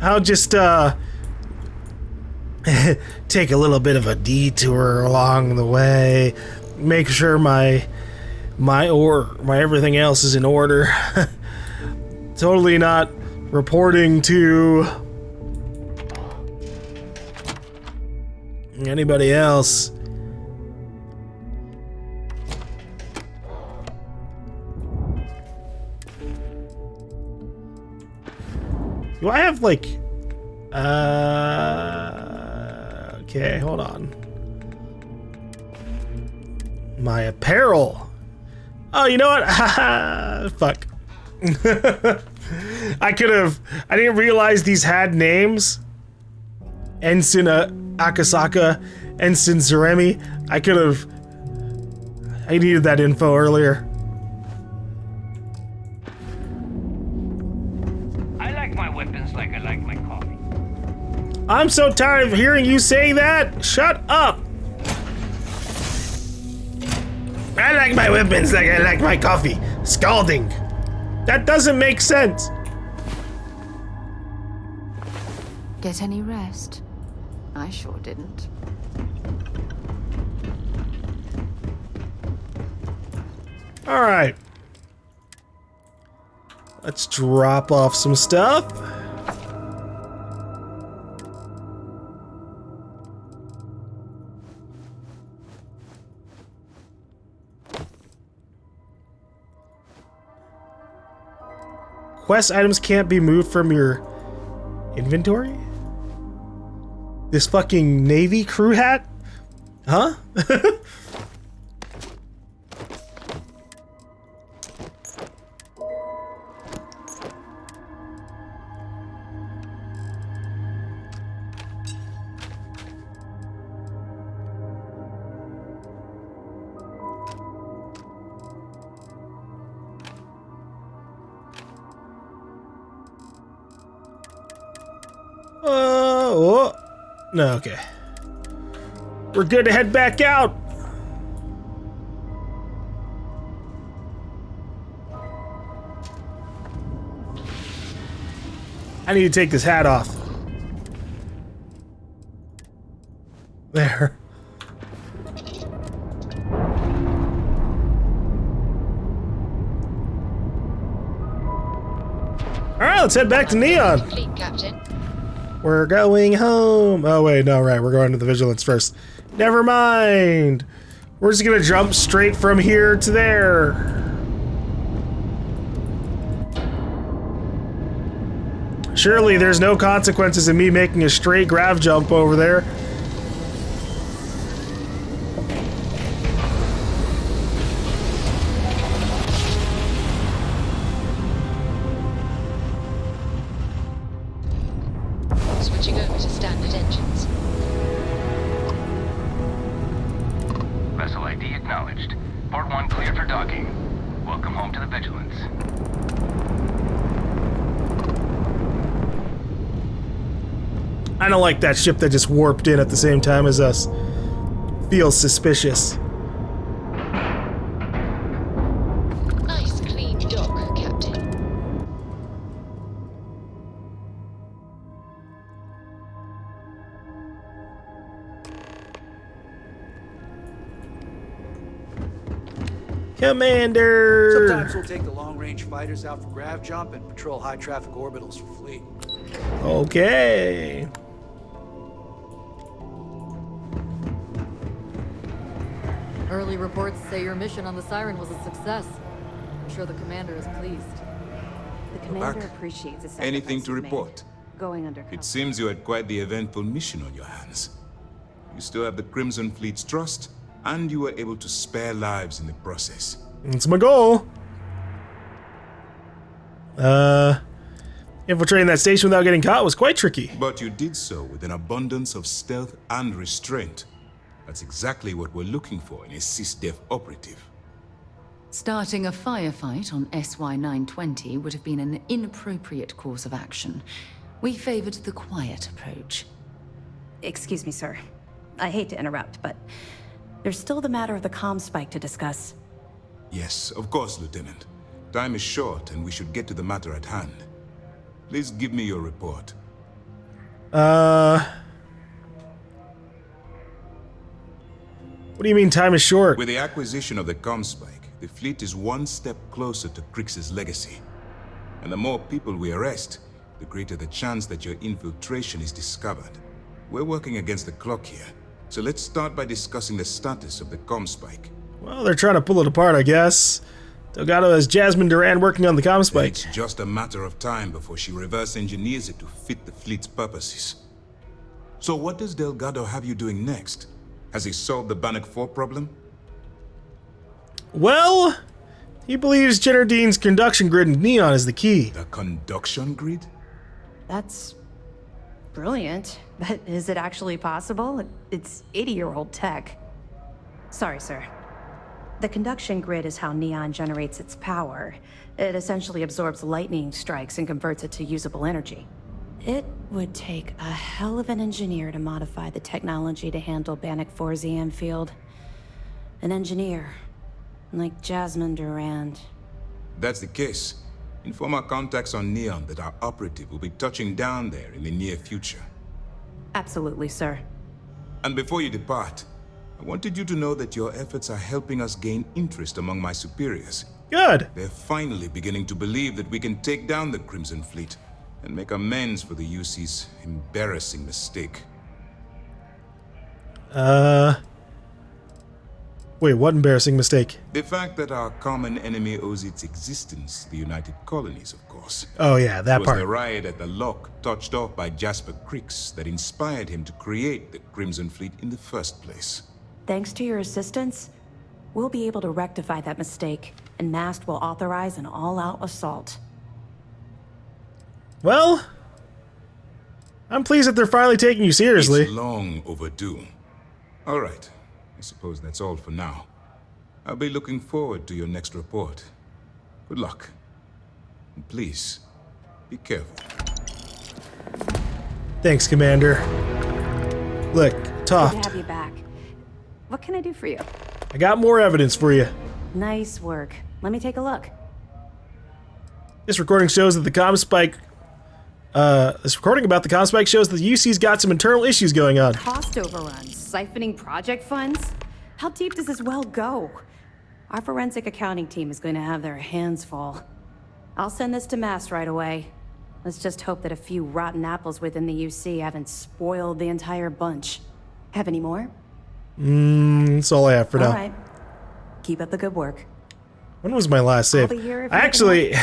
I'll just take a little bit of a detour along the way, make sure my everything else is in order. Totally not reporting to anybody else. Do I have like okay, hold on. My apparel. Oh, you know what? Fuck. I didn't realize these had names. Ensign Akasaka, Ensign Zaremi. I needed that info earlier. I like my weapons like I like my coffee. I'm so tired of hearing you say that. Shut up. I like my weapons like I like my coffee. Scalding. That doesn't make sense. Get any rest? I sure didn't. All right. Let's drop off some stuff. Quest items can't be moved from your inventory? This fucking Navy crew hat? Huh? No, okay. We're good to head back out. I need to take this hat off. There. All right, let's head back to Neon. Fleet Captain. We're going home. Oh, wait, no, right. We're going to the Vigilance first. Never mind. We're just going to jump straight from here to there. Surely there's no consequences in me making a straight grav jump over there. Switching over to standard engines. Vessel ID acknowledged. Port 1 cleared for docking. Welcome home to the Vigilance. I don't like that ship that just warped in at the same time as us. Feels suspicious. Nice clean dock, Captain. Commander! Sometimes we'll take the long-range fighters out for grav jump and patrol high-traffic orbitals for fleet. Okay. Early reports say your mission on the Siren was a success. I'm sure the commander is pleased. The commander appreciates the sacrifice Anything to you've made. report? Going undercover. It seems you had quite the eventful mission on your hands. You still have the Crimson Fleet's trust, and you were able to spare lives in the process. That's my goal. Infiltrating that station without getting caught was quite tricky. But you did so with an abundance of stealth and restraint. That's exactly what we're looking for in a SysDef operative. Starting a firefight on SY-920 would have been an inappropriate course of action. We favored the quiet approach. Excuse me, sir. I hate to interrupt, but there's still the matter of the comm spike to discuss. Yes, of course, Lieutenant. Time is short, and we should get to the matter at hand. Please give me your report. What do you mean time is short? With the acquisition of the comm spike, the fleet is one step closer to Crix's legacy. And the more people we arrest, the greater the chance that your infiltration is discovered. We're working against the clock here, so let's start by discussing the status of the comm spike. Well, they're trying to pull it apart, I guess. Delgado has Jasmine Duran working on the comm spike. It's just a matter of time before she reverse engineers it to fit the fleet's purposes. So what does Delgado have you doing next? Has he solved the Bannock 4 problem? Well, he believes Jennerdean's conduction grid and neon is the key. The conduction grid? That's brilliant, but is it actually possible? It's 80-year-old tech. Sorry, sir. The conduction grid is how neon generates its power. It essentially absorbs lightning strikes and converts it to usable energy. It would take a hell of an engineer to modify the technology to handle Bannock 4's EM field. An engineer, like Jasmine Durand. That's the case. Inform our contacts on Neon that our operative will be touching down there in the near future. Absolutely, sir. And before you depart, I wanted you to know that your efforts are helping us gain interest among my superiors. Good. They're finally beginning to believe that we can take down the Crimson Fleet and make amends for the UC's embarrassing mistake. Wait, what embarrassing mistake? The fact that our common enemy owes its existence to the United Colonies, of course. Oh yeah, that part. It was the riot at the Lock, touched off by Jasper Crix, that inspired him to create the Crimson Fleet in the first place. Thanks to your assistance, we'll be able to rectify that mistake, and MAST will authorize an all-out assault. Well, I'm pleased that they're finally taking you seriously. It's long overdue. All right, I suppose that's all for now. I'll be looking forward to your next report. Good luck. And please, be careful. Thanks, Commander. Look, Toft. Good to have you back. What can I do for you? I got more evidence for you. Nice work. Let me take a look. This recording shows that the comm spike. This recording about the comm spike shows that the UC's got some internal issues going on. Cost overruns, siphoning project funds. How deep does this well go? Our forensic accounting team is going to have their hands full. I'll send this to MAST right away. Let's just hope that a few rotten apples within the UC haven't spoiled the entire bunch. Have any more? That's all I have for now. All right. Keep up the good work. When was my last save? I'll be here if you Actually,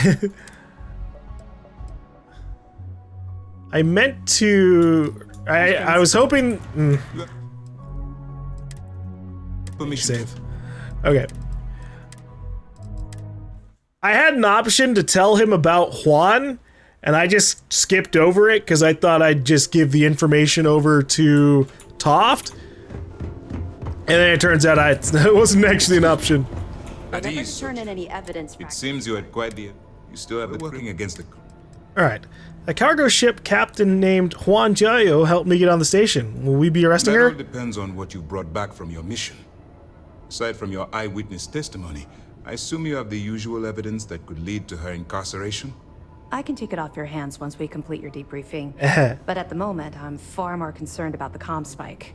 I meant to... I was hoping... Save. Okay. I had an option to tell him about Juan, and I just skipped over it because I thought I'd just give the information over to Toft. And then it turns out it wasn't actually an option. At ease. Turn in any evidence. It seems you had quite the... You still have the working against the... Alright. A cargo ship captain named Juan Jayo helped me get on the station. Will we be arresting her? That all depends on what you brought back from your mission. Aside from your eyewitness testimony, I assume you have the usual evidence that could lead to her incarceration? I can take it off your hands once we complete your debriefing. But at the moment, I'm far more concerned about the comm spike.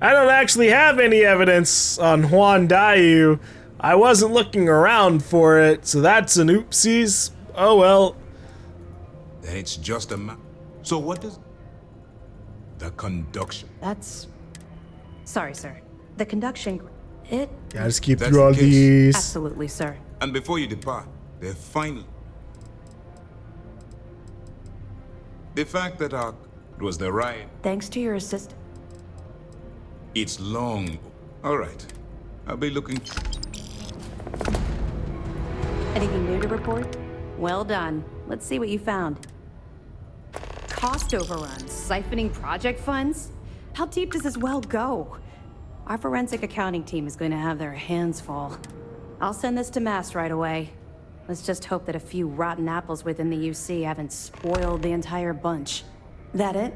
I don't actually have any evidence on Juan Dayu. I wasn't looking around for it, so that's an oopsies. Oh well. Then it's just a So what does... The conduction... That's... Sorry, sir. The conduction... It... Yeah, just keep through all these. Absolutely, sir. And before you depart, they're final... The fact that it was the riot... Thanks to your assist... It's long... Alright. I'll be looking... Anything new to report? Well done. Let's see what you found. Cost overruns, siphoning project funds? How deep does this well go? Our forensic accounting team is going to have their hands full. I'll send this to Mass right away. Let's just hope that a few rotten apples within the UC haven't spoiled the entire bunch. That it?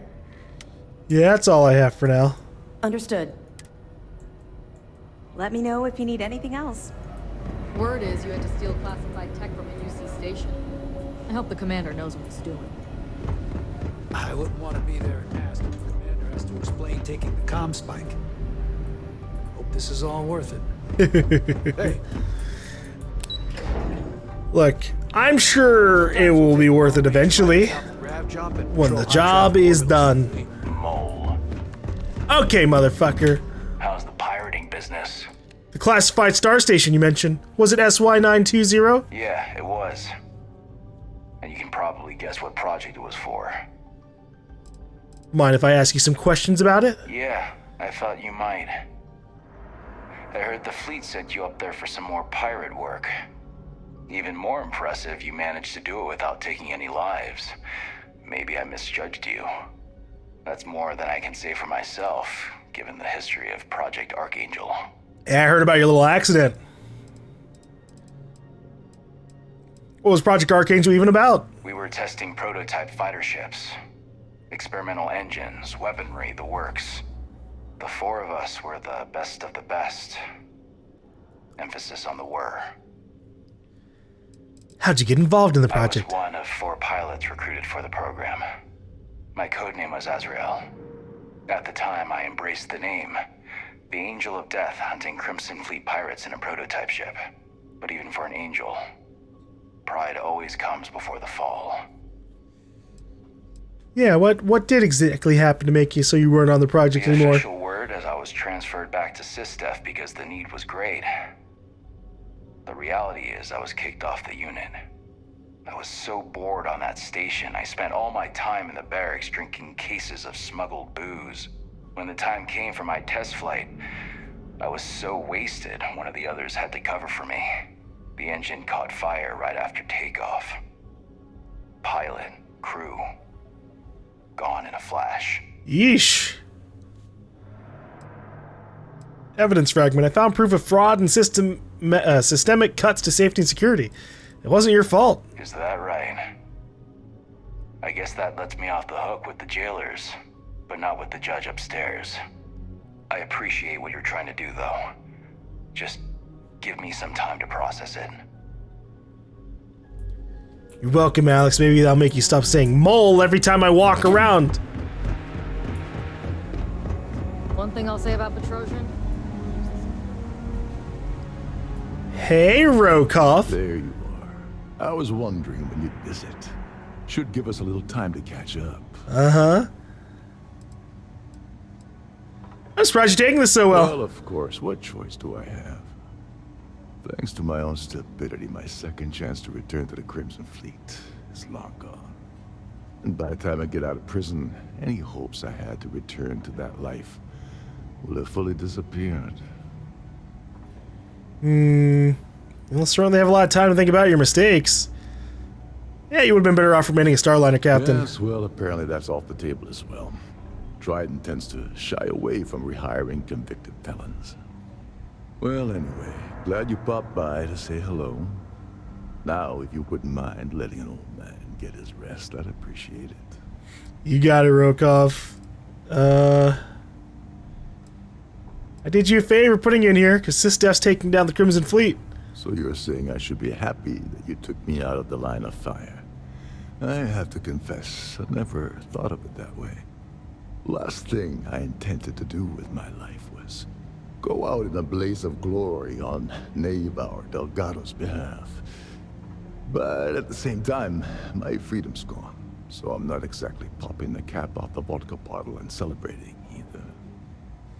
Yeah, that's all I have for now. Understood. Let me know if you need anything else. Word is you had to steal classified tech from a UC station. I hope the commander knows what he's doing. I wouldn't want to be there and ask if the commander has to explain taking the comm spike. Hope this is all worth it. Hey. Look, I'm sure it will be worth it eventually. When the job is done. Okay, motherfucker. How's the pirating business? The classified star station you mentioned. Was it SY920? Yeah, it was. And you can probably guess what project it was for. Mind if I ask you some questions about it? Yeah, I thought you might. I heard the fleet sent you up there for some more pirate work. Even more impressive, you managed to do it without taking any lives. Maybe I misjudged you. That's more than I can say for myself, given the history of Project Archangel. Yeah, I heard about your little accident. What was Project Archangel even about? We were testing prototype fighter ships. Experimental engines, weaponry, the works. The four of us were the best of the best. Emphasis on the were. How'd you get involved in the project? I was one of 4 pilots recruited for the program. My codename was Azrael. At the time, I embraced the name. The Angel of Death hunting Crimson Fleet pirates in a prototype ship. But even for an angel, pride always comes before the fall. Yeah, what did exactly happen to make you so you weren't on the project anymore? The official word is I was transferred back to SysDef because the need was great. The reality is I was kicked off the unit. I was so bored on that station, I spent all my time in the barracks drinking cases of smuggled booze. When the time came for my test flight, I was so wasted, one of the others had to cover for me. The engine caught fire right after takeoff. Pilot, crew, gone in a flash. Yeesh. Evidence fragment. I found proof of fraud and systemic cuts to safety and security. It wasn't your fault. Is that right? I guess that lets me off the hook with the jailers, but not with the judge upstairs. I appreciate what you're trying to do, though. Just give me some time to process it. You're welcome, Alex. Maybe that'll make you stop saying mole every time I walk around. One thing I'll say about Petrosian. Hey, Rokoff. There you are. I was wondering when you'd visit. Should give us a little time to catch up. Uh-huh. I'm surprised you're taking this so well. Well, of course. What choice do I have? Thanks to my own stupidity, my second chance to return to the Crimson Fleet is long gone. And by the time I get out of prison, any hopes I had to return to that life will have fully disappeared. You'll certainly have a lot of time to think about your mistakes. Yeah, you would have been better off remaining a Starliner captain. Yes, well, apparently that's off the table as well. Trident tends to shy away from rehiring convicted felons. Well, anyway, glad you popped by to say hello. Now, if you wouldn't mind letting an old man get his rest, I'd appreciate it. You got it, Rokov. I did you a favor putting you in here, because SysDef's taking down the Crimson Fleet. So you're saying I should be happy that you took me out of the line of fire? I have to confess, I never thought of it that way. Last thing I intended to do with my life was go out in a blaze of glory on Navar Delgado's behalf. But at the same time, my freedom's gone, so I'm not exactly popping the cap off the vodka bottle and celebrating either.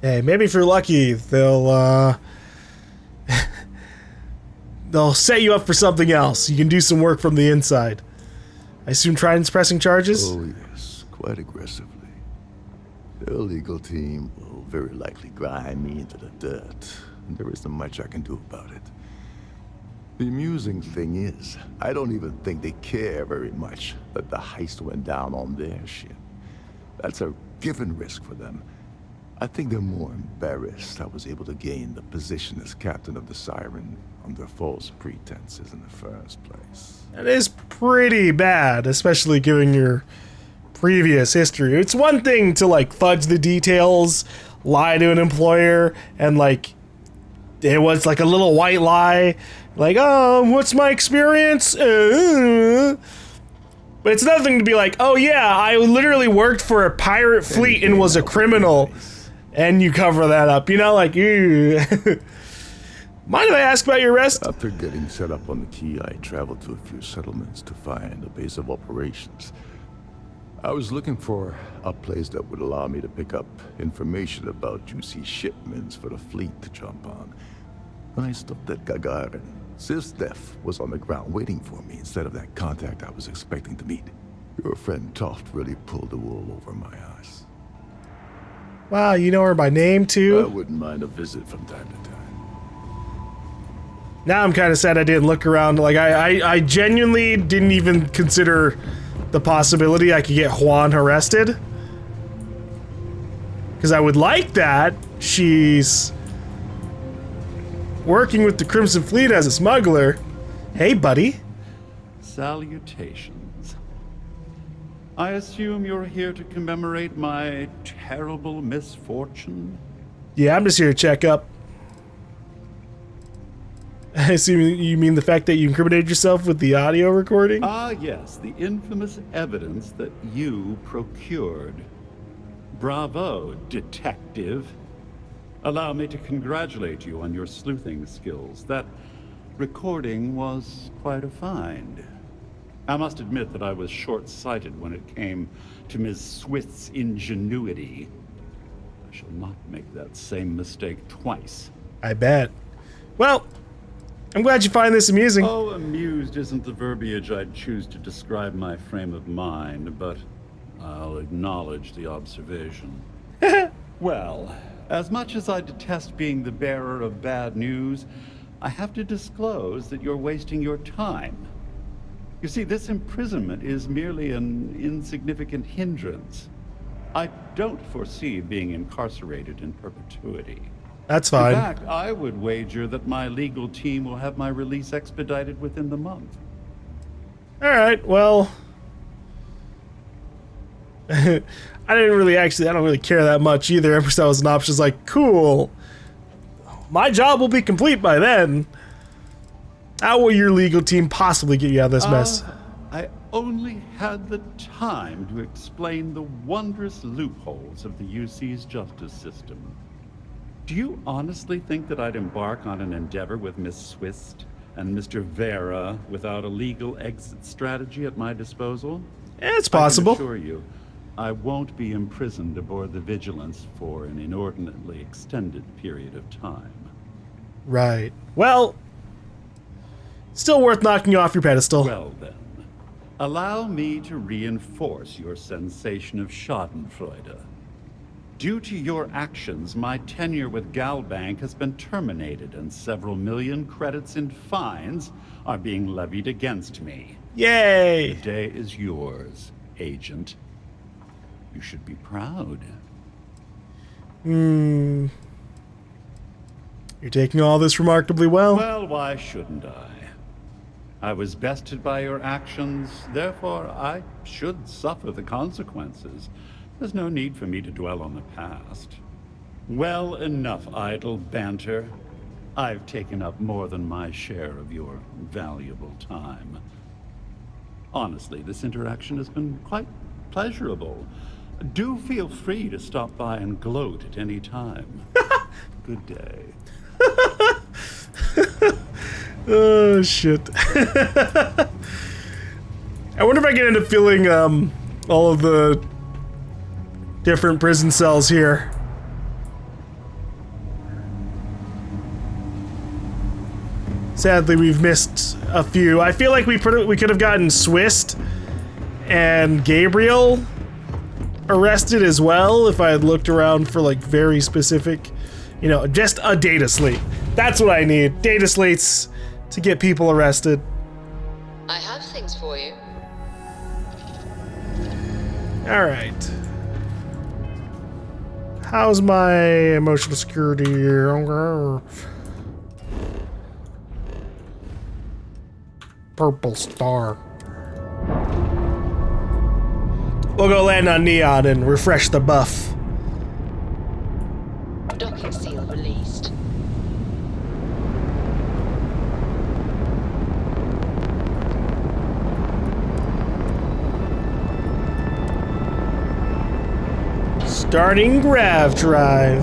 Hey, maybe if you're lucky, they'll they'll set you up for something else. You can do some work from the inside. I assume Trident's pressing charges? Oh yes, quite aggressively. The legal team will very likely grind me into the dirt, and there isn't much I can do about it. The amusing thing is, I don't even think they care very much that the heist went down on their ship. That's a given risk for them. I think they're more embarrassed I was able to gain the position as captain of the Siren under false pretenses in the first place. That is pretty bad, especially given your previous history. It's one thing to, like, fudge the details, lie to an employer, and, like, it was, like, a little white lie. Like, oh, what's my experience? But it's another thing to be like, oh, yeah, I literally worked for a pirate fleet and was a criminal. And you cover that up, you know, like, ew. Mind if I ask about your arrest? After getting set up on the key, I traveled to a few settlements to find a base of operations. I was looking for a place that would allow me to pick up information about juicy shipments for the fleet to jump on. When I stopped at Gagarin, SysDef was on the ground waiting for me instead of that contact I was expecting to meet. Your friend Toft really pulled the wool over my eyes. Wow, you know her by name, too? I wouldn't mind a visit from time to time. Now I'm kind of sad I didn't look around. Like, I genuinely didn't even consider the possibility I could get Juan arrested. Because I would like that. She's working with the Crimson Fleet as a smuggler. Hey, buddy. Salutations. I assume you're here to commemorate my terrible misfortune? Yeah, I'm just here to check up. I assume you mean the fact that you incriminated yourself with the audio recording? Ah, yes, the infamous evidence that you procured. Bravo, detective. Allow me to congratulate you on your sleuthing skills. That recording was quite a find. I must admit that I was short-sighted when it came to Ms. Swift's ingenuity. I shall not make that same mistake twice. I bet. Well, I'm glad you find this amusing. Oh, amused isn't the verbiage I'd choose to describe my frame of mind, but I'll acknowledge the observation. Well, as much as I detest being the bearer of bad news, I have to disclose that you're wasting your time. You see, this imprisonment is merely an insignificant hindrance. I don't foresee being incarcerated in perpetuity. That's fine. In fact, I would wager that my legal team will have my release expedited within the month. All right, well, I don't really care that much either. Ever since that was an option, it's like, cool. My job will be complete by then. How will your legal team possibly get you out of this mess? I only had the time to explain the wondrous loopholes of the UC's justice system. Do you honestly think that I'd embark on an endeavor with Miss Swift and Mr. Vera without a legal exit strategy at my disposal? It's possible. I can assure you, I won't be imprisoned aboard the Vigilance for an inordinately extended period of time. Right. Well, still worth knocking you off your pedestal. Well then, Allow me to reinforce your sensation of schadenfreude. Due to your actions, my tenure with GaLbank has been terminated and several million credits in fines are being levied against me. Yay! The day is yours, Agent. You should be proud. You're taking all this remarkably well. Well, why shouldn't I? I was bested by your actions, therefore I should suffer the consequences. There's no need for me to dwell on the past. Well, enough idle banter. I've taken up more than my share of your valuable time. Honestly, this interaction has been quite pleasurable. Do feel free to stop by and gloat at any time. Good day. Oh, shit. I wonder if I can end up filling all of the different prison cells here. Sadly, we've missed a few. I feel like we could have gotten Swist and Gabriel arrested as well if I had looked around for like very specific, you know, just a data slate. That's what I need. Data slates to get people arrested. I have things for you. All right. How's my emotional security here? Purple star. We'll go land on Neon and refresh the buff. Docking seal released. Starting grav drive.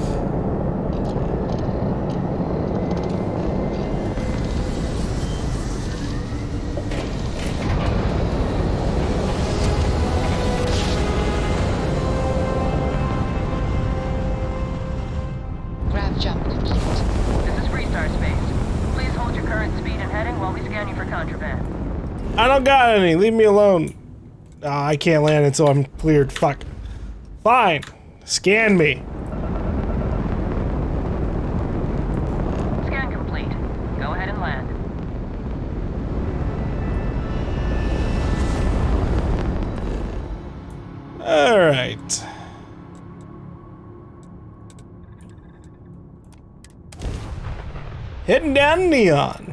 Grav jump complete. This is Freestar Space. Please hold your current speed and heading while we scan you for contraband. I don't got any. Leave me alone. I can't land until I'm cleared. Fuck. Fine. Scan me. Scan complete. Go ahead and land. All right. Heading down Neon.